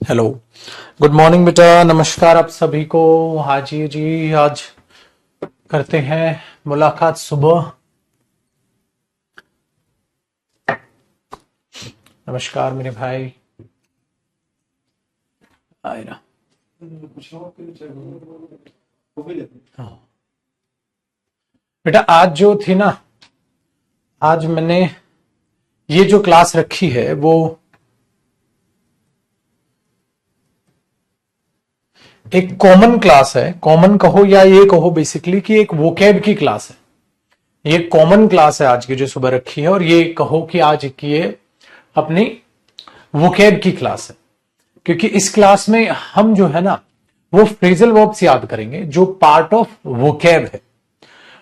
Hello, good morning बेटा। नमस्कार आप सभी को। हाजी जी, आज करते हैं मुलाकात सुबह। नमस्कार मेरे भाई। आए ना। हाँ बेटा, आज जो थी ना, आज मैंने ये जो क्लास रखी है वो एक कॉमन क्लास है। कॉमन कहो या ये कहो बेसिकली कि एक वोकैब की क्लास है। ये कॉमन क्लास है आज की जो सुबह रखी है, और ये कहो कि आज की ये अपनी वोकैब की क्लास है। क्योंकि इस क्लास में हम जो है ना वो फ्रेजल वर्ब्स याद करेंगे जो पार्ट ऑफ वोकैब है।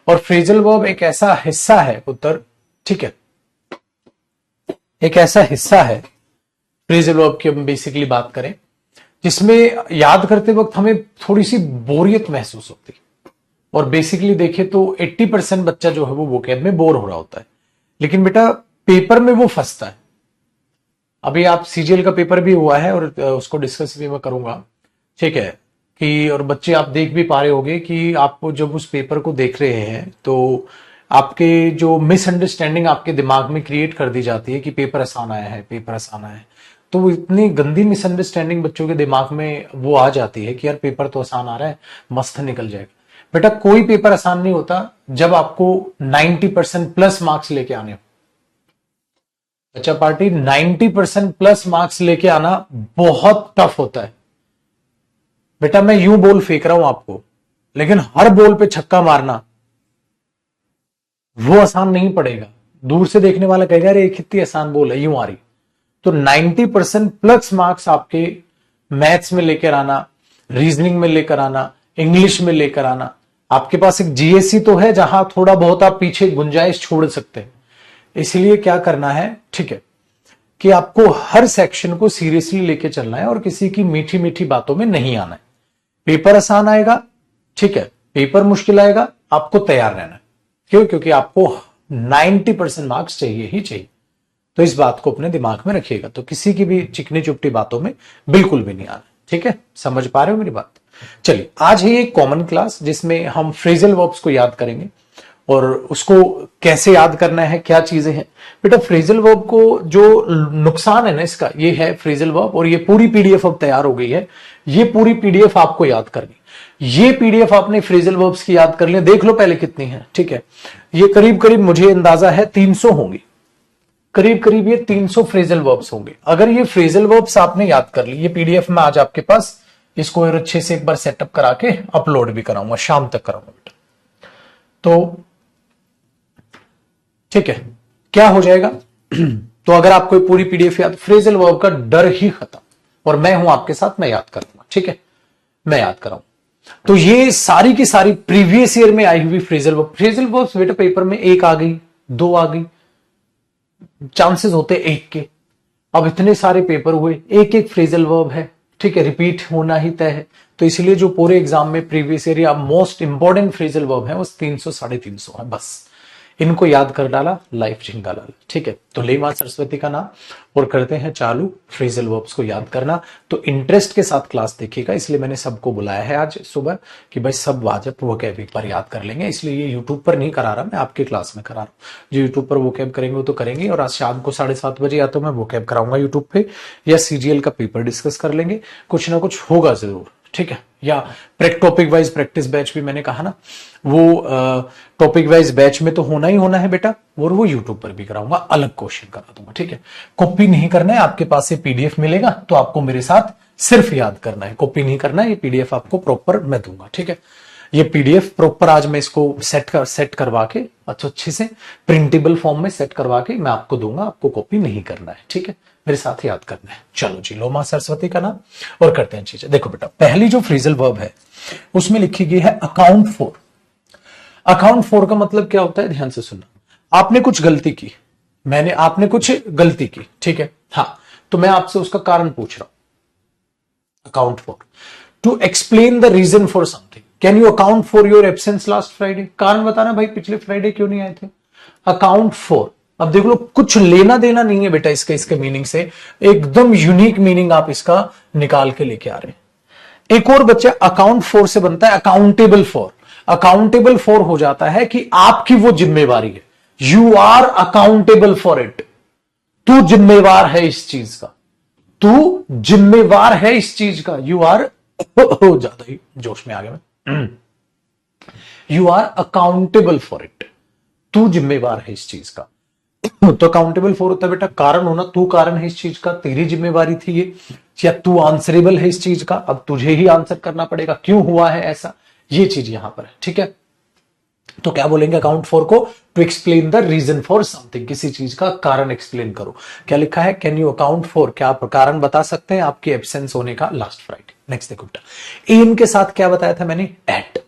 और फ्रेजल वर्ब एक ऐसा हिस्सा है पुत्र, ठीक है, एक ऐसा हिस्सा है फ्रेजल वर्ब की हम बेसिकली बात करें जिसमें याद करते वक्त हमें थोड़ी सी बोरियत महसूस होती है। और बेसिकली देखें तो 80% बच्चा जो है वो वोकैब में बोर हो रहा होता है, लेकिन बेटा पेपर में वो फंसता है। अभी आप सीजीएल का पेपर भी हुआ है और उसको डिस्कस भी मैं करूंगा, ठीक है। कि और बच्चे आप देख भी पा रहे होंगे कि आप जब उस पेपर को देख रहे हैं तो आपके जो मिसअंडरस्टैंडिंग आपके दिमाग में क्रिएट कर दी जाती है कि पेपर आसान आया है, पेपर आसान आया है। तो वो इतनी गंदी मिसअंडरस्टैंडिंग बच्चों के दिमाग में वो आ जाती है कि यार पेपर तो आसान आ रहा है, मस्त निकल जाएगा। बेटा कोई पेपर आसान नहीं होता जब आपको 90% प्लस मार्क्स लेके आने हो। बच्चा पार्टी 90% प्लस मार्क्स लेके आना बहुत टफ होता है। बेटा मैं यूं बोल फेंक रहा हूं आपको, लेकिन हर बॉल पे छक्का मारना वो आसान नहीं पड़ेगा। दूर से देखने वाला कहेगा अरे कितनी आसान बॉल है, यूं आ रही। तो 90% प्लस मार्क्स आपके मैथ्स में लेकर आना, रीजनिंग में लेकर आना, इंग्लिश में लेकर आना। आपके पास एक जीएससी तो है जहां थोड़ा बहुत आप पीछे गुंजाइश छोड़ सकते हैं। इसलिए क्या करना है, ठीक है, कि आपको हर सेक्शन को सीरियसली लेके चलना है और किसी की मीठी मीठी बातों में नहीं आना है। पेपर आसान आएगा, ठीक है, पेपर मुश्किल आएगा, आपको तैयार रहना है। क्यों? क्योंकि आपको 90% मार्क्स चाहिए ही चाहिए। तो इस बात को अपने दिमाग में रखिएगा। तो किसी की भी चिकनी चुपटी बातों में बिल्कुल भी नहीं आना, ठीक है। समझ पा रहे हो मेरी बात? चलिए, आज है एक कॉमन क्लास जिसमें हम फ्रेजल वर्ब्स को याद करेंगे। और उसको कैसे याद करना है, क्या चीजें हैं बेटा। फ्रेजल वर्ब को जो नुकसान है ना इसका, ये है फ्रेजल वर्ब, और ये पूरी पीडीएफ अब तैयार हो गई है। ये पूरी पीडीएफ आपको याद करनी। ये पीडीएफ आपने फ्रेजल वर्ब्स की याद कर लिया, देख लो पहले कितनी है, ठीक है। ये करीब करीब मुझे अंदाजा है 300 होंगी, करीब करीब ये 300 फ्रेजल वर्ब्स होंगे। अगर ये फ्रेजल वर्ब्स आपने याद कर ली, ये पीडीएफ में आज आपके पास, इसको और अच्छे से एक बार सेटअप करा के अपलोड भी कराऊंगा, शाम तक कराऊंगा बेटा। तो ठीक है, क्या हो जाएगा तो अगर आपको पूरी पीडीएफ याद, फ्रेजल वर्ब का डर ही खत्म। और मैं हूं आपके साथ, मैं याद करूंगा, ठीक है, मैं याद कराऊं। तो ये सारी की सारी प्रीवियस ईयर में आई हुई फ्रेजल वर्ब। फ्रेजल वर्ब्स बेटा पेपर में एक आ गई, दो आ गई, चांसेस होते एक के। अब इतने सारे पेपर हुए, एक एक फ्रेजल वर्ब है, ठीक है, रिपीट होना ही तय है। तो इसलिए जो पूरे एग्जाम में प्रीवियस ईयर या मोस्ट इंपॉर्टेंट फ्रेजल वर्ब है वो 300 350 है बस। इनको याद कर डाला, लाइफ झिंगा डाला, ठीक है। तो ले मां सरस्वती का नाम और करते हैं चालू फ्रेजल वर्ब्स को याद करना। तो इंटरेस्ट के साथ क्लास देखिएगा, इसलिए मैंने सबको बुलाया है आज सुबह कि भाई सब वाजब वोकैब एक बार याद कर लेंगे। इसलिए ये यूट्यूब पर नहीं करा रहा, मैं आपके क्लास में करा रहा हूं। जो यूट्यूब पर वोकैब करेंगे वो तो करेंगे, और आज शाम को 7:30 बजे या तो मैं वोकैब कराऊंगा यूट्यूब पे, या सीजीएल का पेपर डिस्कस कर लेंगे। कुछ ना कुछ होगा जरूर, ठीक है। या टॉपिक वाइज प्रैक्टिस बैच भी मैंने कहा ना, वो टॉपिक वाइज बैच में तो होना ही होना है बेटा, और वो यूट्यूब पर भी कराऊंगा, अलग क्वेश्चन करा दूंगा, ठीक है। कॉपी नहीं करना है, आपके पास से पीडीएफ मिलेगा तो आपको मेरे साथ सिर्फ याद करना है, कॉपी नहीं करना है। ये पीडीएफ आपको प्रॉपर मैं दूंगा, ठीक है। ये पीडीएफ प्रॉपर आज मैं इसको सेट करवा के अच्छे से प्रिंटेबल फॉर्म में सेट करवा के मैं आपको दूंगा। आपको कॉपी नहीं करना है, ठीक है, मेरे साथ याद करना है। चलो जी, लो मां सरस्वती का नाम और करते हैं चीजें। देखो बेटा, पहली जो फ्रेजल वर्ब है उसमें लिखी गई है अकाउंट फॉर। अकाउंट फॉर का मतलब क्या होता है, ध्यान से सुनना। आपने कुछ गलती की, आपने कुछ गलती की, ठीक है, हाँ, तो मैं आपसे उसका कारण पूछ रहा हूं। Account for, to explain the reason for something. Can you account for your absence last Friday. कारण बताना भाई, पिछले फ्राइडे क्यों नहीं आए थे। अकाउंट फॉर, अब देख लो, कुछ लेना देना नहीं है बेटा इसके मीनिंग से, एकदम यूनिक मीनिंग आप इसका निकाल के लेके आ रहे हैं। एक और बच्चा अकाउंट फॉर से बनता है अकाउंटेबल फॉर। अकाउंटेबल फॉर हो जाता है कि आपकी वो जिम्मेवारी है, you are accountable for it. तू जिम्मेवार है इस चीज का, तू जिम्मेवार है इस चीज का, यू आर ज्यादा ही जोश में आ गया मैं, you are accountable for it, तू जिम्मेवार है इस चीज का। तो अकाउंटेबल फॉर होता है बेटा कारण होना, तू कारण है इस चीज का, तेरी जिम्मेवारी थी ये, या तू आंसरेबल है इस चीज का, अब तुझे ही आंसर करना पड़ेगा क्यों हुआ है ऐसा, ये चीज यहां पर है। ठीक है, तो क्या बोलेंगे अकाउंट फॉर को, to explain the reason for something, किसी चीज का कारण एक्सप्लेन करो। क्या लिखा है, कैन यू अकाउंट फॉर, क्या आप कारण बता सकते हैं आपके एब्सेंस होने का लास्ट फ्राइडे। नेक्स्ट देखो बेटा, एम के साथ क्या बताया था मैंने, एट।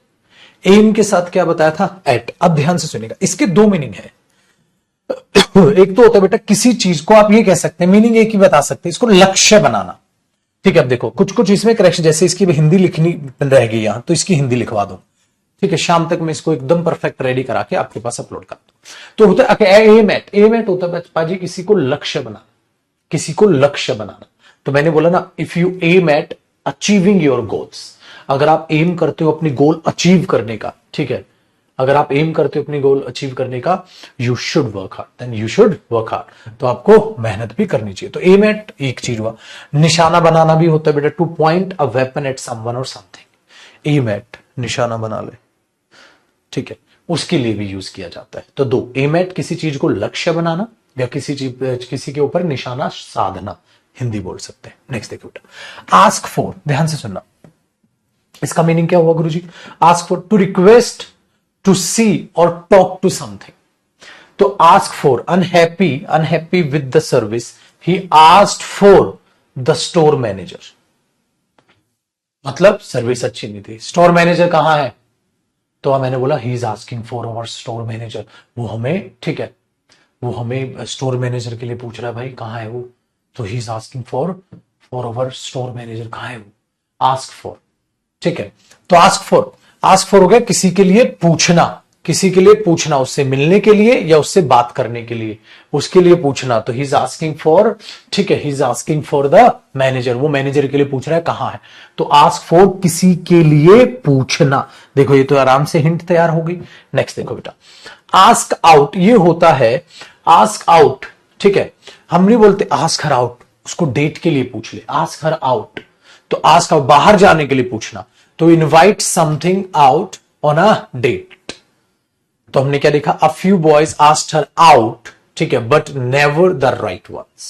एम के साथ क्या बताया था, एट। अब ध्यान से सुनिएगा, इसके दो मीनिंग है। एक तो होता है बेटा किसी चीज को आप ये कह सकते हैं, मीनिंग एक ही बता सकते हैं, इसको लक्ष्य बनाना। ठीक है, अब देखो कुछ कुछ इसमें करेक्शन, जैसे इसकी हिंदी लिखनी रह गई यहां, तो इसकी हिंदी लिखवा दो। ठीक है, शाम तक मैं इसको एकदम परफेक्ट रेडी करा के आपके पास अपलोड कर दूं। तो होता है एम एट, एम एट होता है पाजी किसी को लक्ष्य बनाना, किसी को लक्ष्य बनाना। तो मैंने बोला ना, if you aim at achieving your goals, अगर आप एम करते हो अपनी गोल अचीव करने का, ठीक है, अगर आप एम करते हो अपनी गोल अचीव करने का, you should work hard, then you should work hard, तो आपको मेहनत भी करनी चाहिए। तो एम एट एक चीज हुआ, निशाना बनाना भी होता है बेटा, two point a weapon at someone और समथिंग, एम एट निशाना बना ले, ठीक है, उसके लिए भी यूज किया जाता है। तो दो, एम एट किसी चीज को लक्ष्य बनाना, या किसी के ऊपर निशाना साधना, हिंदी बोल सकते हैं। नेक्स्ट देखो बेटा, आस्क फॉर, ध्यान से सुनना, इसका मीनिंग क्या हुआ गुरुजी, ask for, to request, to see और टॉक टू समथिंग। तो ask for, unhappy with the service, he asked for the store manager, मतलब सर्विस अच्छी नहीं थी। स्टोर मैनेजर कहां है, तो मैंने बोला he is asking for our store manager, वो हमें, ठीक है, वो हमें स्टोर मैनेजर के लिए पूछ रहा है, भाई कहां है वो, तो he is asking for our store manager, कहां है वो, आस्क फॉर। ठीक है, तो आस्क फॉर हो गया किसी के लिए पूछना, किसी के लिए पूछना, उससे मिलने के लिए या उससे बात करने के लिए, उसके लिए पूछना। तो ही इज आस्किंग फॉर, ठीक है, he is asking for the manager, वो मैनेजर के लिए पूछ रहा है कहां है। तो आस्क फॉर किसी के लिए पूछना, देखो ये तो आराम से हिंट तैयार हो गई। नेक्स्ट देखो बेटा, आस्क आउट, ये होता है आस्क आउट, ठीक है, हम नहीं बोलते आस्क हर आउट, उसको डेट के लिए पूछ ले, आस्क हर आउट, तो आस्क आउट बाहर जाने के लिए पूछना, तो invite something out on a date. तो हमने क्या देखा, a few boys asked her out, ठीक है, but never the right ones.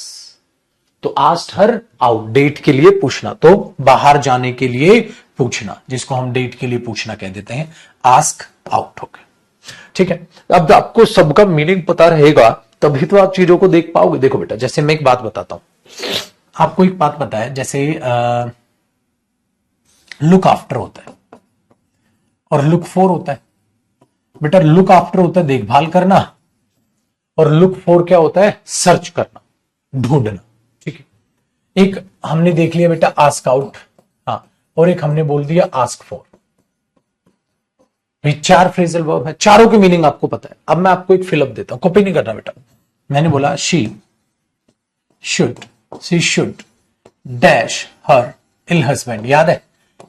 तो आस्क्ड हर आउट, डेट के लिए पूछना, तो बाहर जाने के लिए पूछना, जिसको हम डेट के लिए पूछना कह देते हैं, आस्क आउट हो गया। ठीक है, अब आपको सबका मीनिंग पता रहेगा तभी तो आप चीजों को देख पाओगे। देखो बेटा, जैसे मैं एक बात बताता हूं आपको, एक बात पता है, जैसे लुक आफ्टर होता है और लुक फॉर होता है। बेटा लुक आफ्टर होता है देखभाल करना, और लुक फॉर क्या होता है, सर्च करना, ढूंढना। ठीक है, एक हमने देख लिया बेटा आस्क आउट, हाँ, और एक हमने बोल दिया आस्क फॉर। ये चार फ्रेजल वर्ब है, चारों की मीनिंग आपको पता है। अब मैं आपको एक फिलअप देता हूं, कॉपी नहीं करना बेटा। मैंने बोला she should dash her ill husband, याद है,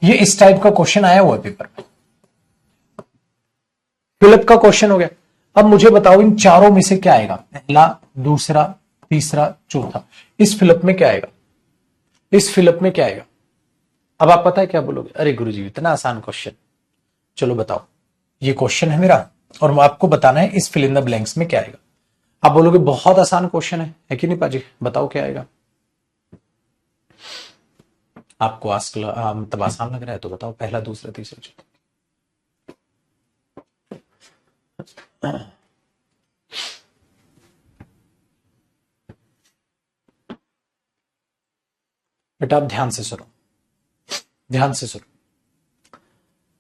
ये इस टाइप का क्वेश्चन आया हुआ है पेपर में, फिलअप का क्वेश्चन हो गया। अब मुझे बताओ इन चारों में से क्या आएगा, पहला, दूसरा, तीसरा, चौथा, इस फिलअप में क्या आएगा, इस फिलअप में क्या आएगा। अब आप पता है क्या बोलोगे, अरे गुरुजी इतना आसान क्वेश्चन, चलो बताओ, ये क्वेश्चन है मेरा और आपको बताना है इस फिल इन द ब्लैंक्स में क्या आएगा। आप बोलोगे बहुत आसान क्वेश्चन है कि नहीं पाजी, बताओ क्या आएगा। आपको मतलब आसान लग रहा है तो बताओ, पहला, दूसरा, तीसरा, चौथा। बेटा आप ध्यान से सुनो, ध्यान से सुनो।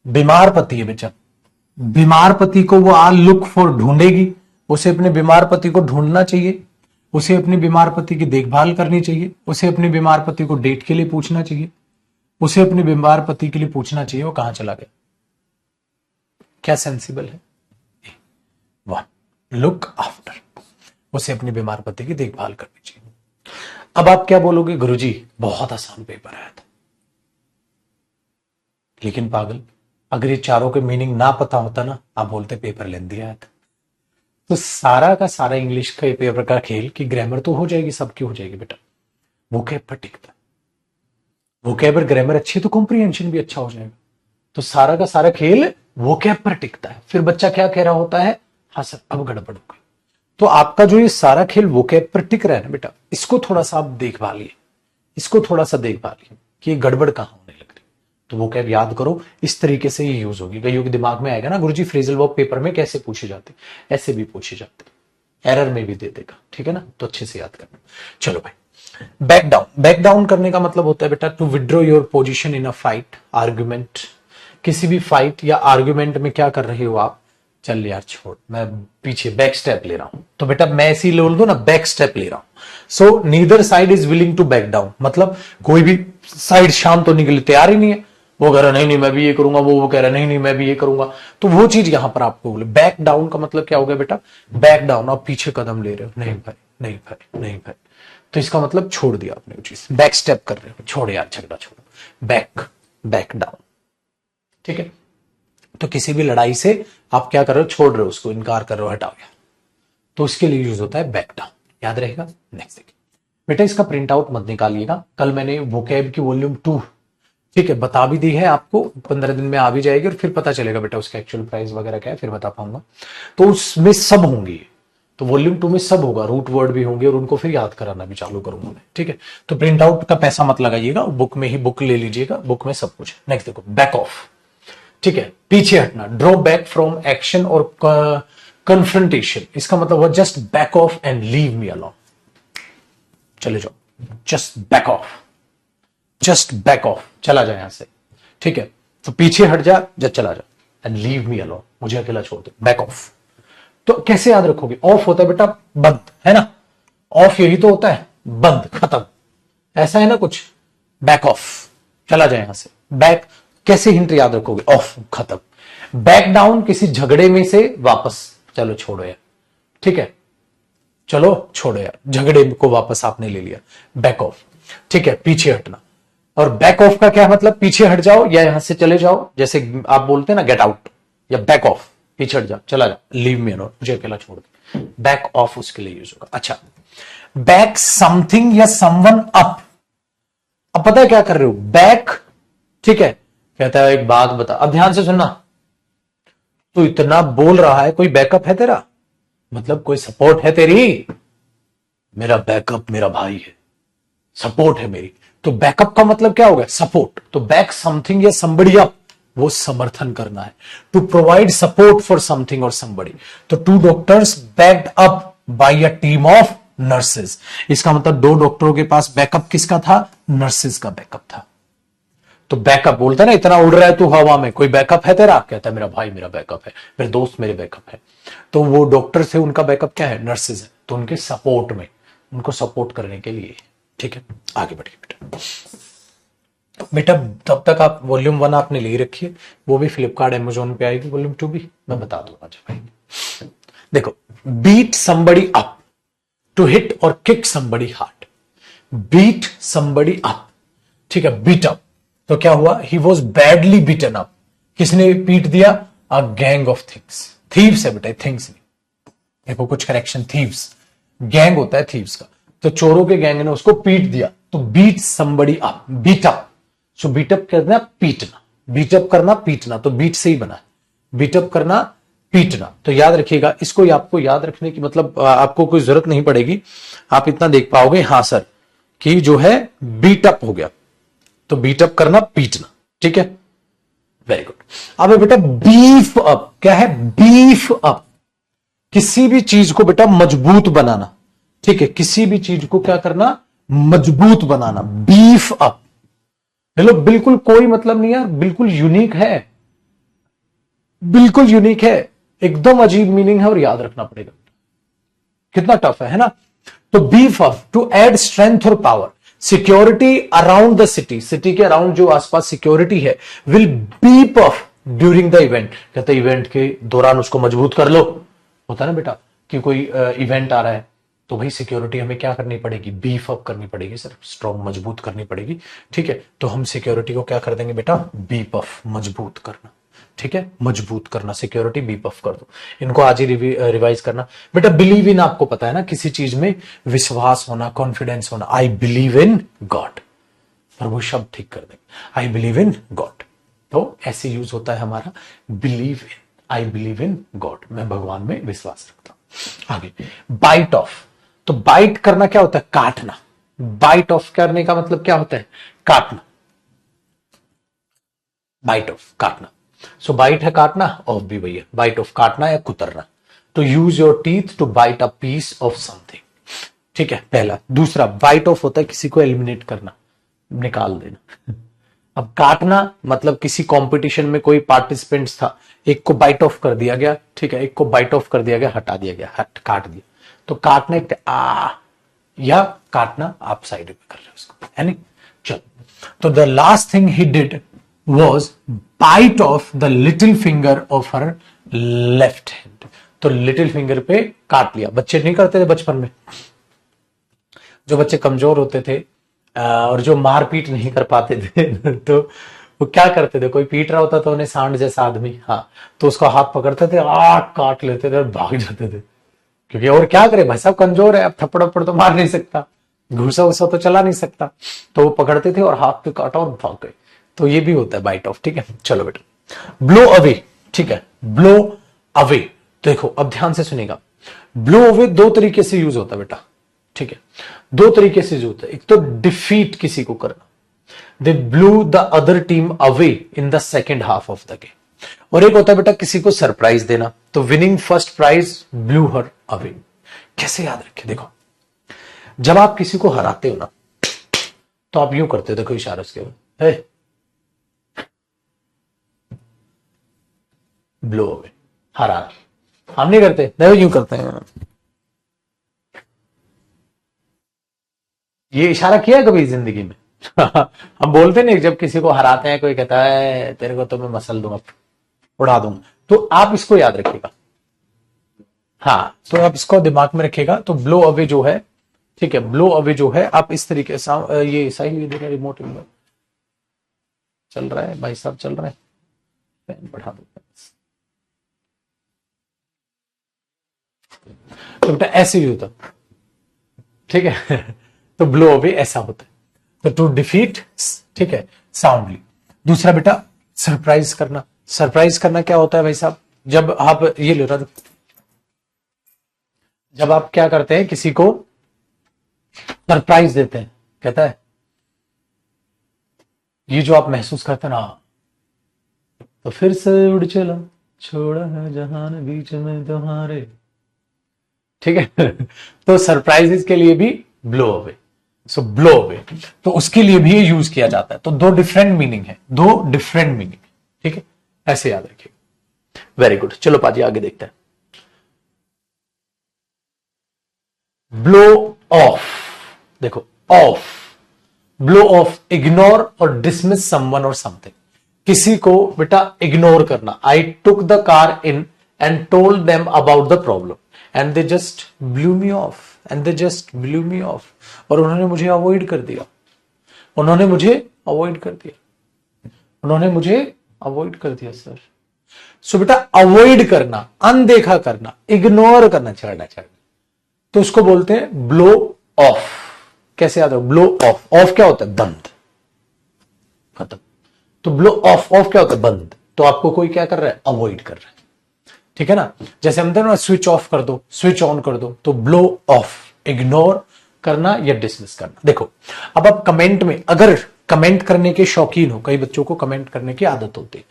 बीमार पति है बेटा, बीमार पति को वो आल लुक फॉर ढूंढेगी, उसे अपने बीमार पति को ढूंढना चाहिए, उसे अपने बीमार पति की देखभाल करनी चाहिए, उसे अपने बीमार पति को डेट के लिए पूछना चाहिए, उसे अपने बीमार पति के लिए पूछना चाहिए वो कहां चला गया। क्या सेंसिबल है, वन लुक आफ्टर। उसे अपनी बीमार पति की देखभाल करनी चाहिए। अब आप क्या बोलोगे, गुरुजी बहुत आसान पेपर आया था। लेकिन पागल, अगर ये चारों के मीनिंग ना पता होता ना, आप बोलते पेपर लेंदी आया था। तो सारा का सारा इंग्लिश का पेपर का खेल कि ग्रामर तो हो जाएगी, सबकी हो जाएगी बेटा, वोकैब पर टिकता। वोकैब और ग्रामर अच्छी तो कॉम्प्रिहेंशन भी अच्छा हो जाएगा। तो सारा का सारा खेल वोकैब पर टिकता है। फिर बच्चा क्या कह रहा होता है, हाँ सर अब गड़बड़ हो गई। तो आपका जो ये सारा खेल वोकैब पर टिक रहा है ना बेटा, इसको थोड़ा सा आप देखभालिए, इसको थोड़ा सा देखभालिए कि ये गड़बड़ कहां होने लग रही। तो वोकैब याद करो, इस तरीके से ही यूज होगी। कईयों के दिमाग में आएगा ना, गुरुजी फ्रेजल वर्ब पेपर में कैसे पूछे जाते, ऐसे भी पूछे जाते, एरर में भी दे देगा, ठीक है ना। तो अच्छे से याद करना। चलो भाई, बैक डाउन। बैक डाउन करने का मतलब होता है बेटा to withdraw your position in a fight, argument. किसी भी फाइट या आर्ग्यूमेंट में क्या कर रहे हो आप, चल यार छोड़, मैं पीछे बैक स्टेप ले रहा हूं। तो बेटा मैं ऐसे ही बोल दो ना, बैक स्टेप ले रहा हूं। So neither side is willing to back down, मतलब कोई भी साइड शांत होने के लिए तैयार ही नहीं है। वो कह रहा नहीं नहीं मैं भी ये करूंगा, वो कह रहा नहीं नहीं मैं भी ये करूंगा। तो वो चीज यहां पर आपको बोले। बैक डाउन का मतलब क्या हो गया बेटा, बैक डाउन, आप पीछे कदम ले रहे हो, नहीं भाई नहीं भाई नहीं भाई। तो इसका मतलब छोड़ दिया आपने वो चीज, बैक स्टेप कर रहे हो, छोड़ यार झगड़ा छोड़ो, बैक बैक डाउन, ठीक है। तो किसी भी लड़ाई से आप क्या कर रहे हो, छोड़ रहे हो उसको, इनकार कर रहे हो, हटाओ यार। तो उसके लिए यूज होता है बैक डाउन, याद रहेगा। नेक्स्ट देखिए बेटा, इसका प्रिंट आउट मत निकालिएगा। कल मैंने वोकैब की वॉल्यूम 2 ठीक है बता भी दी है आपको, 15 दिन में आ भी जाएगी और फिर पता चलेगा बेटा उसका एक्चुअल प्राइस वगैरह क्या है, फिर बता पाऊंगा। तो उसमें सब होंगी, तो वॉल्यूम 2 में सब होगा, रूट वर्ड भी होंगे और उनको फिर याद कराना भी चालू करूंगा मैं, ठीक है। तो प्रिंट आउट का पैसा मत लगाइएगा, बुक में ही बुक ले लीजिएगा, बुक में सब कुछ। नेक्स्ट देखो, बैक ऑफ, ठीक है, पीछे हटना, ड्रॉ बैक फ्रॉम एक्शन और कन्फ्रंटेशन। इसका मतलब हुआ just back of and leave me alone, चले जाओ, just back of, just back of, चला जाए यहां से, ठीक है। तो पीछे हट जा, चला जा, एंड लीव मी अलोन, मुझे अकेला छोड़ दे, बैक ऑफ। तो कैसे याद रखोगे, ऑफ होता है बेटा बंद, है ना, ऑफ यही तो होता है, बंद, खत्म, ऐसा है ना कुछ। बैक ऑफ, चला जाए यहां से, बैक कैसे हिंट याद रखोगे, ऑफ खत्म। बैक डाउन, किसी झगड़े में से वापस, चलो छोड़ो यार, ठीक है, चलो छोड़ो यार, झगड़े को वापस आपने ले लिया, बैक ऑफ, ठीक है, पीछे हटना। और बैक ऑफ का क्या मतलब, पीछे हट जाओ या यहां से चले जाओ, जैसे आप बोलते हैं ना गेट आउट, या बैक ऑफ, पीछे हट जा, चला जा, लीव मी अलोन, मुझे अकेला छोड़ दे, बैक ऑफ उसके लिए यूज होगा। अच्छा, बैक समथिंग या समवन अप। अब पता है क्या कर रहे हो, बैक, ठीक है, कहता है एक बात बता, अब ध्यान से सुनना, तू इतना बोल रहा है, कोई बैकअप है तेरा, मतलब कोई सपोर्ट है तेरी, मेरा बैकअप मेरा भाई है, सपोर्ट है मेरी। तो बैकअप का मतलब क्या हो गया, सपोर्ट। तो बैक समथिंग या समबडी अप, वो समर्थन करना है, to provide support for something और समबडी। तो 2 doctors backed up by a team of nurses. इसका मतलब 2 डॉक्टरों के पास बैकअप किसका था, नर्सेज का बैकअप था। तो बैकअप बोलता है ना, इतना उड़ रहा है तू हवा में, कोई बैकअप है तेरा, कहता है मेरा भाई मेरा बैकअप है, मेरे दोस्त मेरे बैकअप है। तो वो डॉक्टर से उनका बैकअप क्या है, नर्सेज है, तो उनके सपोर्ट में, उनको सपोर्ट करने के लिए, ठीक है। आगे बढ़िए बेटा, बेटा तब तक आप वॉल्यूम 1 आपने ले रखी है, वो भी फ्लिपकार्ट अमेजोन पे आएगी, वॉल्यूम 2 भी मैं बता दूंगा। भाई देखो, beat somebody up, to hit और kick somebody hard, beat somebody up, ठीक है, बीट अप। तो क्या हुआ, he was badly beaten up, किसने पीट दिया, a gang of things, thieves है बेटा, थिंग्स नहीं, देखो कुछ करेक्शन, थीव्स, गैंग होता है थीव्स का। तो चोरों के गैंग ने उसको पीट दिया, तो beat somebody up, beat up. So beat up करना पीटना, बीटअप करना पीटना, तो बीट से ही बना है, बीटअप करना पीटना। तो याद रखिएगा इसको, आपको याद रखने की मतलब आपको कोई जरूरत नहीं पड़ेगी, आप इतना देख पाओगे, हां सर, कि जो है बीटअप हो गया, तो बीटअप करना पीटना, ठीक है, वेरी गुड। अब बेटा बीफ अप, क्या है, बीफ अप, किसी भी चीज को बेटा मजबूत बनाना, ठीक है, किसी भी चीज को क्या करना, मजबूत बनाना, बीफ अप। हेलो, बिल्कुल कोई मतलब नहीं यार, बिल्कुल यूनिक है, बिल्कुल यूनिक है, एकदम अजीब मीनिंग है और याद रखना पड़ेगा, कितना टफ है ना। तो beef up, to add strength और power, security around the city, city के अराउंड जो आसपास सिक्योरिटी है, will beef up during the event, कहते इवेंट के दौरान उसको मजबूत कर लो। होता है ना बेटा कि कोई इवेंट आ रहा है तो भाई सिक्योरिटी हमें क्या करनी पड़ेगी, बीफ अप करनी पड़ेगी सर, स्ट्रॉन्ग मजबूत करनी पड़ेगी। ठीक है, तो हम सिक्योरिटी को क्या कर देंगे बेटा, बीफ अप, मजबूत करना। ठीक है, मजबूत करना, सिक्योरिटी बीफ अप कर दो। इनको आज ही रिवाइज करना बेटा। बिलीव इन, आपको पता है ना, किसी चीज में विश्वास होना, कॉन्फिडेंस होना। आई बिलीव इन गॉड, और वो शब्द ठीक कर देंगे, आई बिलीव इन गॉड। तो ऐसे यूज होता है हमारा believe in, I believe in God, मैं भगवान में विश्वास रखता हूं। आगे बाइट ऑफ, तो बाइट करना क्या होता है, काटना। बाइट ऑफ करने का मतलब क्या होता है, काटना। बाइट ऑफ, काटना। सो बाइट है काटना, ऑफ भी वही है, बाइट ऑफ काटना या कुतरना। तो use your teeth to bite a piece of something. ठीक है, पहला। दूसरा बाइट ऑफ होता है किसी को एलिमिनेट करना, निकाल देना। अब काटना मतलब किसी कंपटीशन में कोई पार्टिसिपेंट्स था, एक को बाइट ऑफ कर दिया गया। ठीक है, एक को बाइट ऑफ कर दिया गया, हटा दिया गया, काट दिया। तो काटना एक या काटना आप साइड में कर रहे हो उसको, है नहीं। चलो, तो the last thing he did was bite off the little finger of her left hand. तो लिटिल फिंगर पे काट लिया। बच्चे नहीं करते थे बचपन में, जो बच्चे कमजोर होते थे और जो मारपीट नहीं कर पाते थे तो वो क्या करते थे, कोई पीट रहा होता तो उन्हें सांड जैसा आदमी, हाँ, तो उसका हाथ पकड़ते थे, काट लेते थे और भाग जाते थे। क्योंकि और क्या करे भाई साहब, कमजोर है, अब थप्पड़ वप्पड़ तो मार नहीं सकता, घूसा वूसा तो चला नहीं सकता, तो वो पकड़ते थे और हाथ पे काटा और भाग गए। तो ये भी होता है बाइट ऑफ। ठीक है, चलो बेटा, ब्लो अवे। ठीक है, ब्लो अवे, देखो अब ध्यान से सुनेगा। ब्लो अवे दो तरीके से यूज होता है बेटा। ठीक है, दो तरीके से यूज होता है। एक तो डिफीट किसी को करना, they blew the other team away in the second half of the game. और एक होता है बेटा किसी को सरप्राइज देना, तो winning first prize blew her away. कैसे याद रखे, देखो जब आप किसी को हराते हो ना, तो आप यूं करते हो, देखो इशारा उसके बाद, ब्लो अवे, हरा। हम नहीं करते, देखो यूं करते हैं। ये इशारा किया है कभी जिंदगी में? हम बोलते नहीं, जब किसी को हराते हैं, कोई कहता है तेरे को तो मैं मसल दूंगा, उड़ा दूंगा। तो आप इसको याद रखिएगा, हाँ, तो आप इसको दिमाग में रखिएगा। तो ब्लो अवे जो है, ठीक है, ब्लो अवे जो है आप इस तरीके से, ये सही रिमोट चल रहा है भाई साहब, चल रहा है, फैन बढ़ा दो। तो बेटा ऐसे ही होता, ठीक है। तो ब्लो अवे ऐसा होता है, तो टू डिफीट, ठीक है, साउंडली। दूसरा बेटा सरप्राइज करना। सरप्राइज करना क्या होता है भाई साहब, जब आप ये ले रहा था, जब आप क्या करते हैं, किसी को सरप्राइज देते हैं, कहता है ये जो आप महसूस करते हैं ना, तो फिर से उड़ चला, छोड़ा है जहान बीच में तुम्हारे। ठीक है। तो सरप्राइजेस के लिए भी ब्लो अवे, सो ब्लो अवे, तो उसके लिए भी ये यूज किया जाता है। तो दो डिफरेंट मीनिंग है, दो डिफरेंट मीनिंग है। ठीक है, ऐसे याद रखिए। वेरी गुड, चलो पाजी आगे देखते हैं। ब्लो ऑफ, देखो ऑफ, ब्लो ऑफ, इग्नोर और डिसमिस समवन और समथिंग। किसी को बेटा इग्नोर करना। I took the car in and told them about the problem and they just blew me off, and they just blew me off, और उन्होंने मुझे avoid कर दिया, उन्होंने मुझे अवॉइड कर दिया, उन्होंने मुझे अवॉइड कर दिया सर। सो बेटा अवॉइड करना, अनदेखा करना, इग्नोर करना, छेड़ना, तो उसको बोलते हैं ब्लो ऑफ। कैसे याद हो, ब्लो ऑफ, ऑफ क्या होता है, बंद, खत्म। तो ब्लो ऑफ, ऑफ क्या होता है, बंद। तो आपको कोई क्या कर रहा है, अवॉइड कर रहा है। ठीक है ना, जैसे हम ना स्विच ऑफ कर दो, स्विच ऑन कर दो, तो ब्लो ऑफ, इग्नोर करना या डिसमिस करना। देखो अब आप कमेंट में, अगर कमेंट करने के शौकीन हो, कई बच्चों को कमेंट करने की आदत होती है,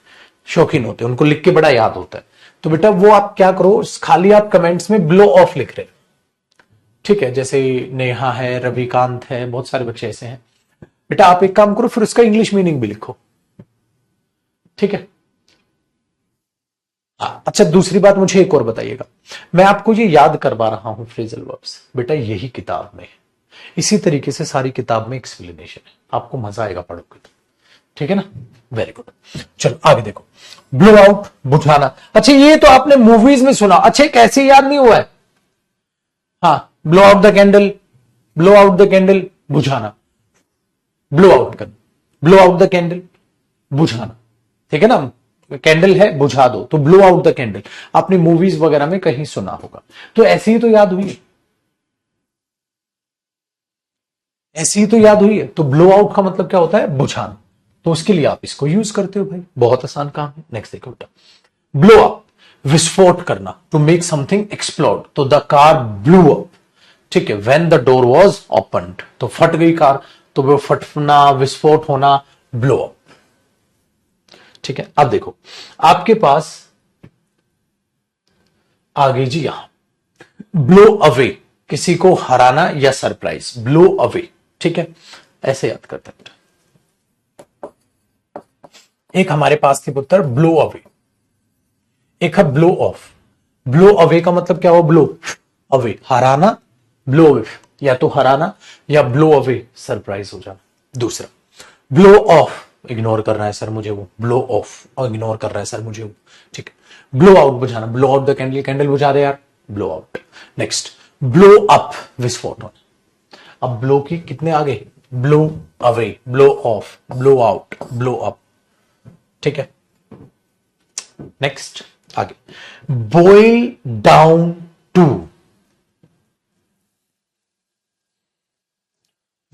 शौकीन होते हैं, उनको लिख के बड़ा याद होता है, तो बेटा वो आप क्या करो, खाली आप कमेंट्स में ब्लो ऑफ लिख रहे, ठीक है, जैसे नेहा है, रविकांत है, बहुत सारे बच्चे ऐसे हैं। बेटा आप एक काम करो, फिर उसका इंग्लिश मीनिंग भी लिखो, ठीक है। अच्छा दूसरी बात मुझे एक और बताइएगा, मैं आपको ये याद करवा रहा हूं फ्रेजल वर्ब्स, बेटा यही किताब में है, इसी तरीके से सारी किताब में एक्सप्लेनेशन है, आपको मजा आएगा पढ़ोगे तो, ठीक है ना। वेरी गुड, चलो आगे देखो। ब्लो आउट, बुझाना। अच्छा ये तो आपने मूवीज में सुना, अच्छा कैसे याद नहीं हुआ है, हाँ blow out the candle, blow out the candle, बुझाना, ब्लो आउट करना, ब्लो आउट द कैंडल, बुझाना, ठीक है ना, कैंडल है बुझा दो, तो ब्लो आउट द कैंडल, आपने मूवीज वगैरह में कहीं सुना होगा। तो ऐसे ही तो याद हुई है, ऐसी ही तो याद हुई है। तो ब्लो आउट का मतलब क्या होता है, बुझाना, तो उसके लिए आप इसको यूज करते हो भाई, बहुत आसान काम है। नेक्स्ट देखो बेटा, ब्लो अप, विस्फोट करना, टू मेक समथिंग एक्सप्लोड, तो द कार ब्लू अप, ठीक है, when the door was opened, तो फट गई कार, तो वो फटना, विस्फोट होना, ब्लो अप, ठीक है। अब देखो आपके पास आगे जी यहां ब्लो अवे, किसी को हराना या सरप्राइज, ब्लो अवे, ठीक है, ऐसे याद करते हैं। एक हमारे पास थी पुत्र ब्लो अवे, एक है ब्लो ऑफ। ब्लो अवे का मतलब क्या हो, ब्लो अवे हराना, ब्लो अवे या तो हराना या ब्लो अवे सरप्राइज हो जाना। दूसरा ब्लो ऑफ, इग्नोर कर रहा है सर मुझे वो, ब्लो ऑफ और इग्नोर कर रहा है सर मुझे वो, ठीक है। ब्लो आउट बुझाना, blow out the candle, candle बुझा दे यार, blow out. Next blow up, विस्फोट होना। अब ब्लो की कितने आगे, blow away, blow off, blow out, blow up, ठीक है। नेक्स्ट आगे, boil down to,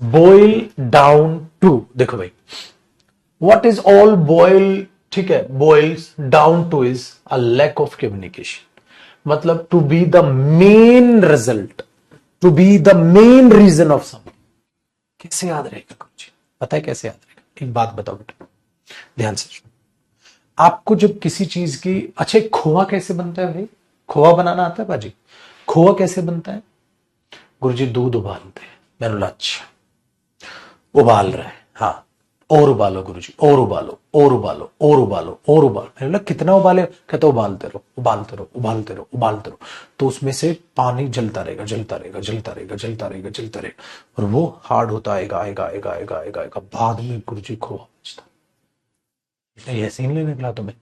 boil down to, देखो भाई व्हाट इज ऑल बॉइल, ठीक है, boils down to is a lack of communication, मतलब to be the main result, to be the main reason of something. कैसे याद रहेगा कुछ, पता है कैसे याद रहेगा, एक बात बताओ बेटा, ध्यान से सुनो। आपको जब किसी चीज की, अच्छा खोआ कैसे बनता है भाई, खोआ बनाना आता है बाजी, खोआ कैसे बनता है, गुरुजी दूध उबालते हैं, मैंने बोला अच्छा उबाल रहे हैं, हाँ और उबालो गुरुजी, और उबालो, और उबालो, और उबालो, और उबालो, मैंने बोला कितना उबाले, कहते उबालते रहो, उबालते रहो, उबालते रहो, उबालते रहो, तो उसमें से पानी जलता रहेगा, जलता रहेगा, जलता रहेगा, जलता रहेगा, जलता रहेगा, और वो हार्ड होता आएगा, आएगा, आएगा, आएगा, आएगा, आएगा, बाद में गुरुजी खोआ बचता। ये सीन लेने निकला तुम्हें,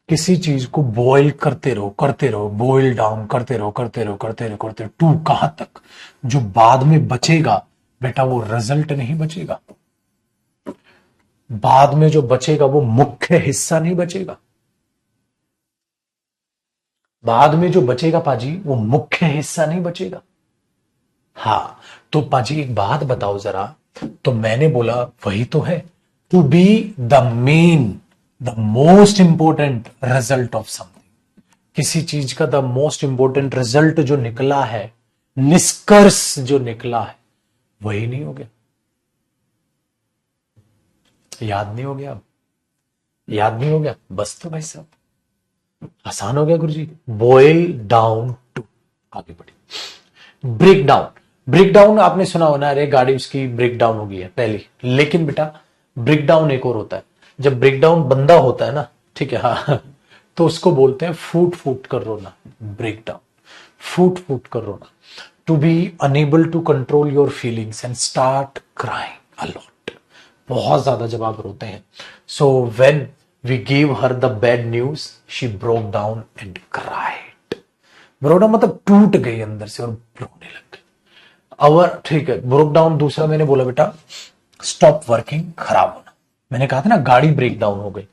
किसी चीज को बॉईल करते रहो, करते रहो, बॉईल डाउन करते रहो, करते रहो, करते रहो, करते रहो, टू कहां तक, जो बाद में बचेगा बेटा वो रिजल्ट नहीं बचेगा, बाद में जो बचेगा वो मुख्य हिस्सा नहीं बचेगा, बाद में जो बचेगा पाजी वो मुख्य हिस्सा नहीं बचेगा। हां तो पाजी एक बात बताओ जरा, तो मैंने बोला वही तो है, to be the main, the most important result of something, किसी चीज का द मोस्ट इंपॉर्टेंट रिजल्ट जो निकला है, निष्कर्ष जो निकला है, वही नहीं हो गया, याद नहीं हो गया, अब याद नहीं हो गया, बस तो भाई साहब आसान हो गया गुरुजी, बॉइल डाउन टू, आगे बढ़ी। ब्रेक डाउन, ब्रेक डाउन आपने सुना होना, अरे गाड़ी उसकी ब्रेक डाउन हो गई है पहली, लेकिन बेटा ब्रेक डाउन एक और होता है, जब ब्रेक डाउन बंदा होता है ना, ठीक है, हाँ तो उसको बोलते हैं फूट फूट कर रोना, ब्रेक डाउन, फूट फूट कर रोना, to be unable to control your feelings and start crying a lot, बहुत ज्यादा जब आप रोते हैं। So when we give her the bad news she broke down and cried, broke down मतलब टूट गई अंदर से और रोने लग गई। और ठीक है, ब्रोक डाउन दूसरा मैंने बोला बेटा स्टॉप वर्किंग, खराब होना, मैंने कहा था ना गाड़ी ब्रेक डाउन हो गई,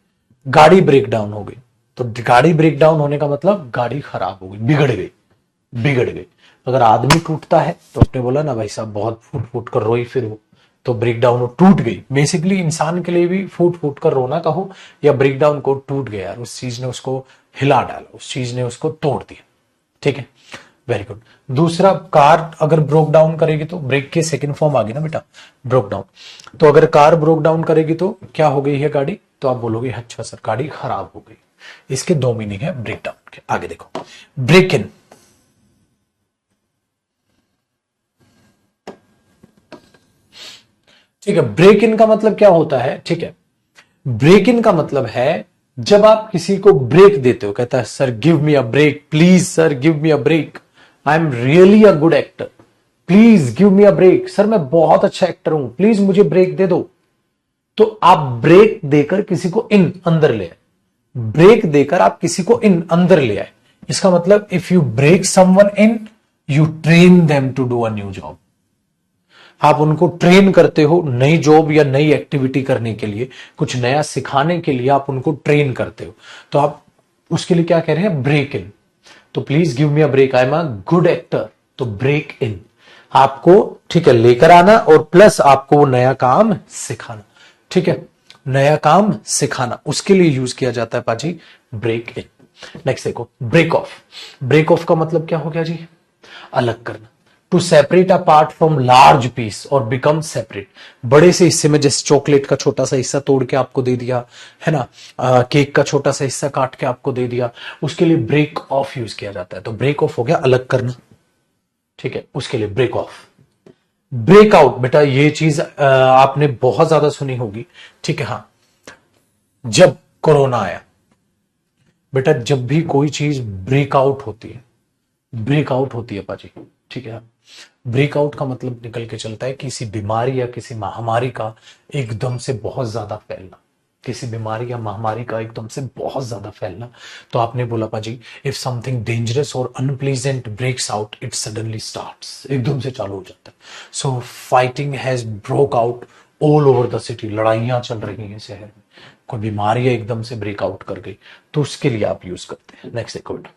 गाड़ी ब्रेक डाउन हो गई, तो गाड़ी ब्रेक डाउन होने का मतलब गाड़ी खराब हो गई, बिगड़ गई, बिगड़ गई। अगर आदमी टूटता है तो आपने बोला ना भाई साहब बहुत फूट फूट कर रोई, फिर वो तो ब्रेक डाउन हो, टूट गई, बेसिकली इंसान के लिए भी फूट फूट कर रोना कहो या ब्रेक डाउन को, टूट गया यार, उस चीज ने उसको हिला डाला, उस चीज ने उसको तोड़ दिया, ठीक है, वेरी गुड। दूसरा कार अगर ब्रोक डाउन करेगी तो, ब्रेक के सेकंड फॉर्म आ गई ना बेटा ब्रोक डाउन, तो अगर कार ब्रोक डाउन करेगी तो क्या हो गई है गाड़ी, तो आप बोलोगे अच्छा सर गाड़ी खराब हो गई। इसके दो मीनिंग है ब्रेक डाउन के। आगे देखो ब्रेक इन, ठीक है, ब्रेक इन का मतलब क्या होता है, ठीक है, ब्रेक इन का मतलब है जब आप किसी को ब्रेक देते हो, कहता है sir give me a break please, sir give me a break, I am really a good actor, please give me a break, sir मैं बहुत अच्छा एक्टर हूं, प्लीज मुझे ब्रेक दे दो। तो आप ब्रेक देकर किसी को इन अंदर ले आए, ब्रेक देकर आप किसी को इन अंदर ले आए, इसका मतलब if you break someone in you train them to do a new job. आप उनको ट्रेन करते हो नई जॉब या नई एक्टिविटी करने के लिए, कुछ नया सिखाने के लिए आप उनको ट्रेन करते हो। तो आप उसके लिए क्या कह रहे हैं? Break in. तो please give me a break, I am a good actor. तो ब्रेक इन आपको, ठीक है, लेकर आना और प्लस आपको वो नया काम सिखाना। ठीक है, नया काम सिखाना, उसके लिए यूज किया जाता है पाजी ब्रेक इन। नेक्स्ट देखो, ब्रेक ऑफ। ब्रेक ऑफ का मतलब क्या हो गया जी? अलग करना। To separate a part from large piece और बिकम सेपरेट। बड़े से हिस्से में, जैसे चॉकलेट का छोटा सा हिस्सा तोड़ के आपको दे दिया है ना, केक का छोटा सा हिस्सा काट के आपको दे दिया, उसके लिए ब्रेक ऑफ यूज किया जाता है। तो ब्रेक ऑफ हो गया अलग करना, ठीक है, उसके लिए ब्रेक ऑफ। ब्रेकआउट, बेटा ये चीज आपने बहुत ज्यादा सुनी होगी, ठीक है। हाँ, जब कोरोना आया, बेटा जब भी कोई चीज ब्रेकआउट होती है, ब्रेकआउट होती है पाजी, ठीक है। ब्रेकआउट का मतलब निकल के चलता है किसी बीमारी या किसी महामारी का एकदम से बहुत ज्यादा फैलना, किसी बीमारी या महामारी का एकदम से बहुत ज्यादा फैलना। तो आपने बोला पाजी, इफ समथिंग डेंजरस और unpleasant breaks out, it suddenly starts, एकदम से चालू हो जाता है। So fighting has broke out all over the city. लड़ाइयां चल रही हैं शहर में, कोई बीमारी एकदम से ब्रेकआउट कर गई, तो उसके लिए आप यूज करते हैं। नेक्स्ट देखो बेटा,